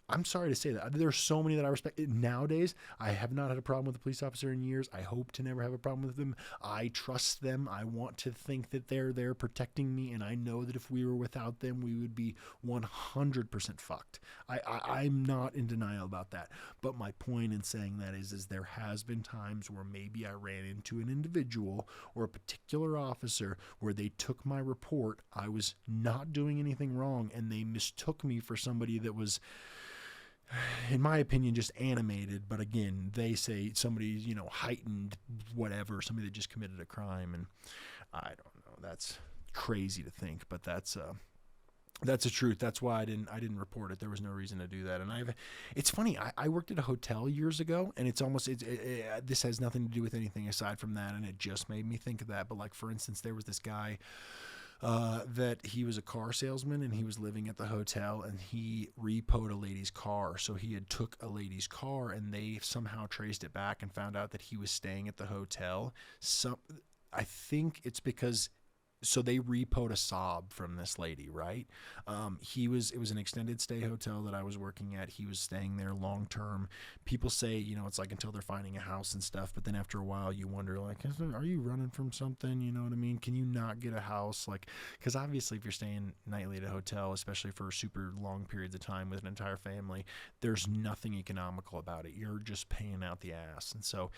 Speaker 1: I'm sorry to say that. There's so many that I respect. Nowadays, I have not had a problem with a police officer in years. I hope to never have a problem with them. I trust them. I want to think that they're there protecting me, and I know that if we were without them, we would be 100% fucked. I'm not in denial about that. But my point in saying that is there has been times where maybe I ran into an individual or a particular officer where they took my report. I was not doing anything wrong, and they mistook me for somebody that was, in my opinion, just animated. But again, they say somebody, heightened, whatever, somebody that just committed a crime. And I don't know, that's crazy to think, but that's the truth. That's why I didn't report it. There was no reason to do that. And it's funny. I worked at a hotel years ago, and this has nothing to do with anything aside from that. And it just made me think of that. But like, for instance, there was this guy, that he was a car salesman, and he was living at the hotel, and he repoed a lady's car. So he had took a lady's car, and they somehow traced it back and found out that he was staying at the hotel. I think it's because, so they repoed a sob from this lady, right? It was an extended stay hotel that I was working at. He was staying there long term. People say, it's like until they're finding a house and stuff, but then after a while you wonder, like, are you running from something? You know what I mean? Can you not get a house? Like, because obviously if you're staying nightly at a hotel, especially for super long periods of time with an entire family, there's nothing economical about it. You're just paying out the ass. And so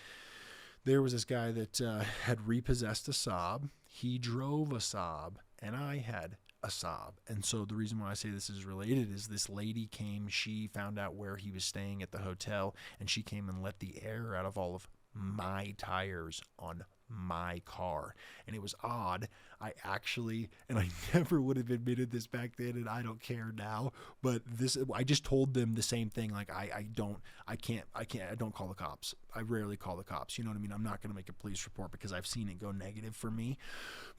Speaker 1: there was this guy that had repossessed a Saab. He drove a Saab, and I had a Saab. And so the reason why I say this is related is this lady came, she found out where he was staying at the hotel, and she came and let the air out of all of my tires on my car. And it was odd. I never would have admitted this back then, and I don't care now, but I just told them the same thing. Like, I don't call the cops. I rarely call the cops. You know what I mean? I'm not going to make a police report because I've seen it go negative for me.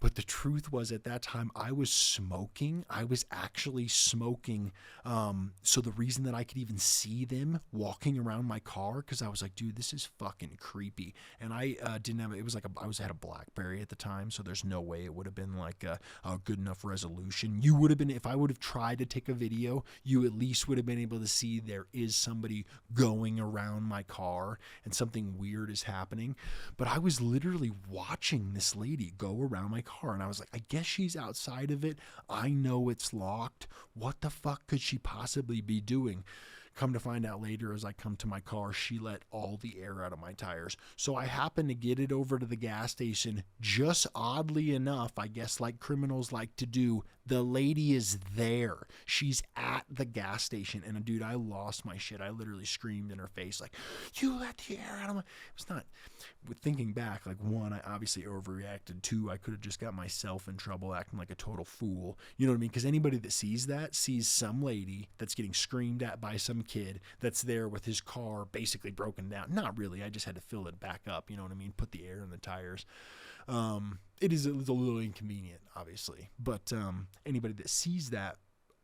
Speaker 1: But the truth was, at that time, I was smoking. I was actually smoking. So the reason that I could even see them walking around my car, because I was like, dude, this is fucking creepy. And I didn't have, it was like had a BlackBerry at the time, so there's no way it would have been like a good enough resolution. You would have been, if I would have tried to take a video, you at least would have been able to see there is somebody going around my car and something weird is happening. But I was literally watching this lady go around my car, and I was like, I guess she's outside of it. I know it's locked. What the fuck could she possibly be doing? Come to find out later, as I come to my car, she let all the air out of my tires. So I happened to get it over to the gas station. Just oddly enough, I guess like criminals like to do, the lady is there. She's at the gas station. And dude, I lost my shit. I literally screamed in her face like, you let the air out of my... It was not... With thinking back, like, one, I obviously overreacted. Two, I could have just got myself in trouble acting like a total fool. You know what I mean? Because anybody that sees that sees some lady that's getting screamed at by some kid that's there with his car basically broken down. Not really. I just had to fill it back up. You know what I mean? Put the air in the tires. It was a little inconvenient, obviously. But anybody that sees that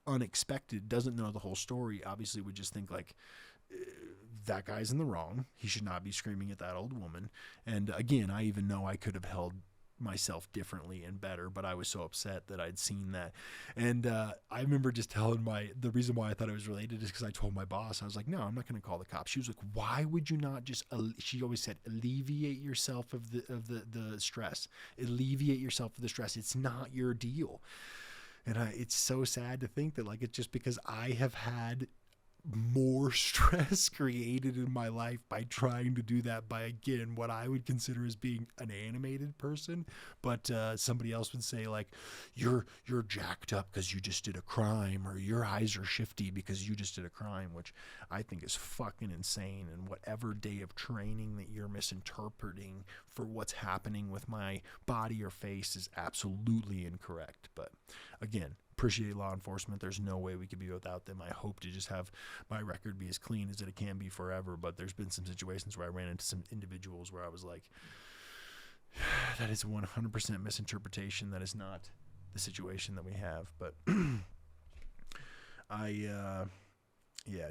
Speaker 1: unexpected, doesn't know the whole story, obviously would just think like, that guy's in the wrong. He should not be screaming at that old woman. And again, I even know I could have held myself differently and better, but I was so upset that I'd seen that. And I remember just telling the reason why I thought it was related is because I told my boss, I was like, no, I'm not going to call the cops. She was like, why would you not just, she always said, alleviate yourself of the stress. Alleviate yourself of the stress. It's not your deal. And it's so sad to think that, like, it's just because I have had more stress created in my life by trying to do that by, again, what I would consider as being an animated person, but somebody else would say like, you're jacked up because you just did a crime, or your eyes are shifty because you just did a crime, which I think is fucking insane. And whatever day of training that you're misinterpreting for what's happening with my body or face is absolutely incorrect. But again, appreciate law enforcement. There's no way we could be without them. I hope to just have my record be as clean as it can be forever. But there's been some situations where I ran into some individuals where I was like, that is 100% misinterpretation. That is not the situation that we have. But I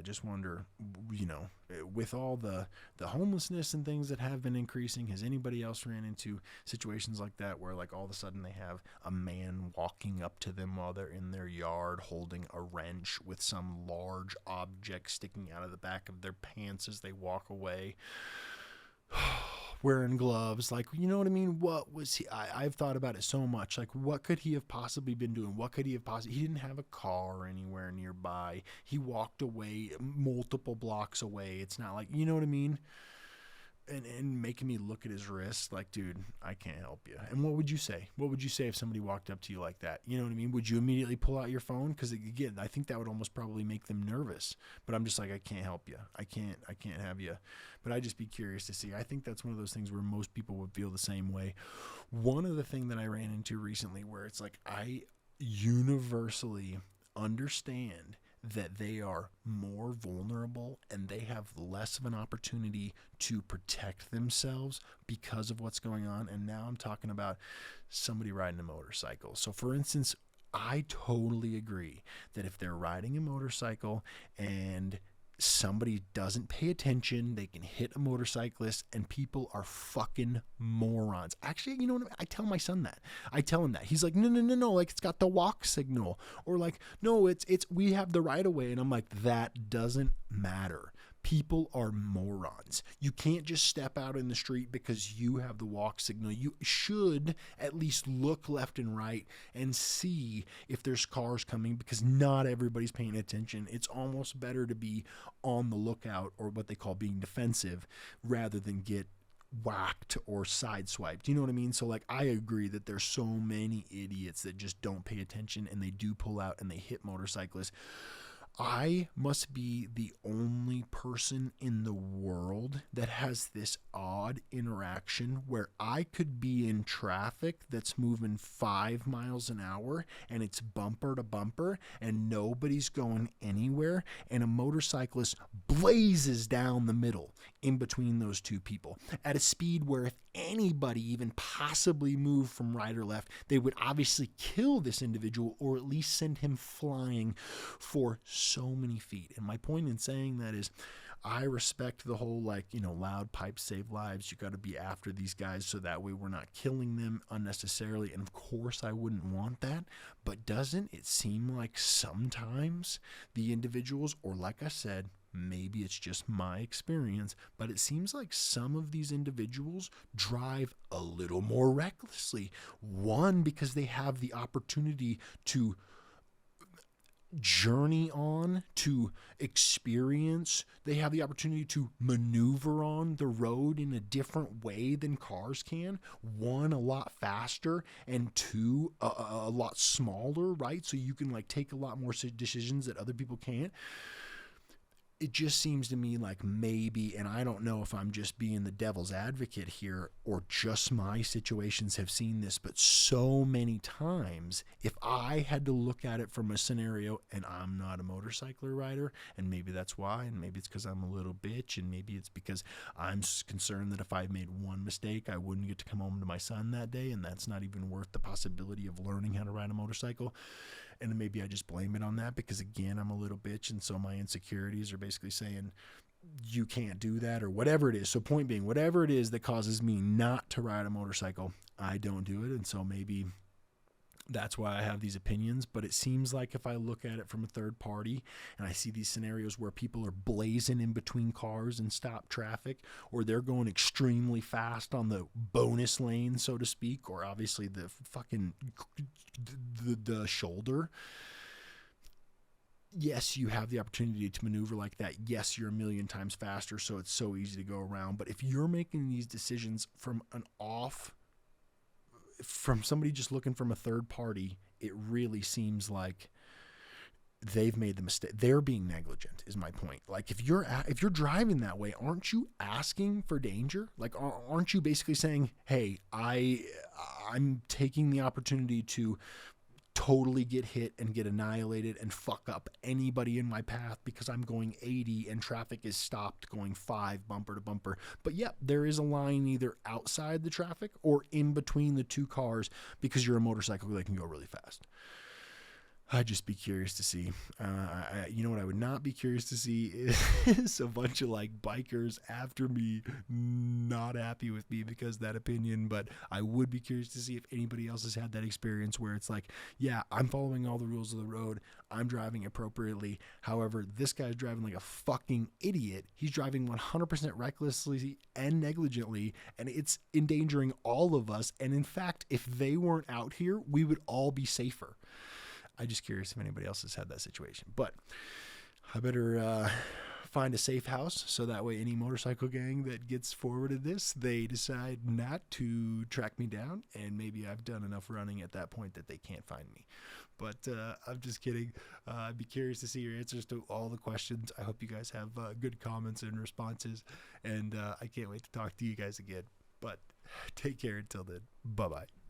Speaker 1: just wonder, you know, with all the homelessness and things that have been increasing, has anybody else ran into situations like that where, like, all of a sudden they have a man walking up to them while they're in their yard holding a wrench with some large object sticking out of the back of their pants as they walk away? Wearing gloves, like, you know what I mean? What was he? I've thought about it so much. Like, what could he have possibly been doing? What could he have possibly? He didn't have a car anywhere nearby. He walked away multiple blocks away. It's not like, you know what I mean? And making me look at his wrist, like, dude, I can't help you. And what would you say? What would you say if somebody walked up to you like that? You know what I mean? Would you immediately pull out your phone? Because again, I think that would almost probably make them nervous. But I'm just like, I can't help you. I can't have you. But I'd just be curious to see. I think that's one of those things where most people would feel the same way. One of the things that I ran into recently where it's like, I universally understand that they are more vulnerable and they have less of an opportunity to protect themselves because of what's going on. And now I'm talking about somebody riding a motorcycle. So for instance, I totally agree that if they're riding a motorcycle and somebody doesn't pay attention, they can hit a motorcyclist, and people are fucking morons. Actually, you know what I tell my son that. I tell him that. He's like, no, like, it's got the walk signal, or like, no, it's we have the right of way. And I'm like, that doesn't matter. People are morons. You can't just step out in the street because you have the walk signal. You should at least look left and right and see if there's cars coming, because not everybody's paying attention. It's almost better to be on the lookout, or what they call being defensive, rather than get whacked or sideswiped. You know what I mean? So like, I agree that there's so many idiots that just don't pay attention and they do pull out and they hit motorcyclists. I must be the only person in the world that has this odd interaction where I could be in traffic that's moving 5 miles an hour and it's bumper to bumper and nobody's going anywhere, and a motorcyclist blazes down the middle in between those two people at a speed where if anybody even possibly moved from right or left, they would obviously kill this individual or at least send him flying for so many feet. And my point in saying that is, I respect the whole, like, loud pipes save lives. You got to be after these guys so that way we're not killing them unnecessarily. And of course, I wouldn't want that. But doesn't it seem like sometimes the individuals, or like I said, maybe it's just my experience, but it seems like some of these individuals drive a little more recklessly. One, because they have the opportunity to journey on, to experience, they have the opportunity to maneuver on the road in a different way than cars can. One, a lot faster, and two, a lot smaller, right? So you can like take a lot more decisions that other people can't. It just seems to me like maybe, and I don't know if I'm just being the devil's advocate here or just my situations have seen this, but so many times, if I had to look at it from a scenario, and I'm not a motorcycle rider, and maybe that's why, and maybe it's because I'm a little bitch, and maybe it's because I'm concerned that if I made one mistake, I wouldn't get to come home to my son that day, and that's not even worth the possibility of learning how to ride a motorcycle. And maybe I just blame it on that because, again, I'm a little bitch, and so my insecurities are basically saying you can't do that or whatever it is. So point being, whatever it is that causes me not to ride a motorcycle, I don't do it. And so maybe that's why I have these opinions. But it seems like if I look at it from a third party and I see these scenarios where people are blazing in between cars and stop traffic, or they're going extremely fast on the bonus lane, so to speak, or obviously the fucking the shoulder. Yes, you have the opportunity to maneuver like that. Yes, you're a million times faster, so it's so easy to go around. But if you're making these decisions from somebody just looking from a third party, it really seems like they've made the mistake. They're being negligent is my point. Like if you're driving that way, aren't you asking for danger? Like aren't you basically saying, "Hey, I'm taking the opportunity to totally get hit and get annihilated and fuck up anybody in my path because I'm going 80 and traffic is stopped going 5 bumper to bumper." But yep, there is a line either outside the traffic or in between the two cars because you're a motorcycle that can go really fast. I'd just be curious to see. You know what I would not be curious to see is a bunch of like bikers after me, not happy with me because of that opinion. But I would be curious to see if anybody else has had that experience where it's like, yeah, I'm following all the rules of the road. I'm driving appropriately. However, this guy's driving like a fucking idiot. He's driving 100% recklessly and negligently, and it's endangering all of us. And in fact, if they weren't out here, we would all be safer. I'm just curious if anybody else has had that situation. But I better find a safe house so that way any motorcycle gang that gets forwarded this, they decide not to track me down, and maybe I've done enough running at that point that they can't find me. But I'm just kidding. I'd be curious to see your answers to all the questions. I hope you guys have good comments and responses, and I can't wait to talk to you guys again. But take care until then. Bye-bye.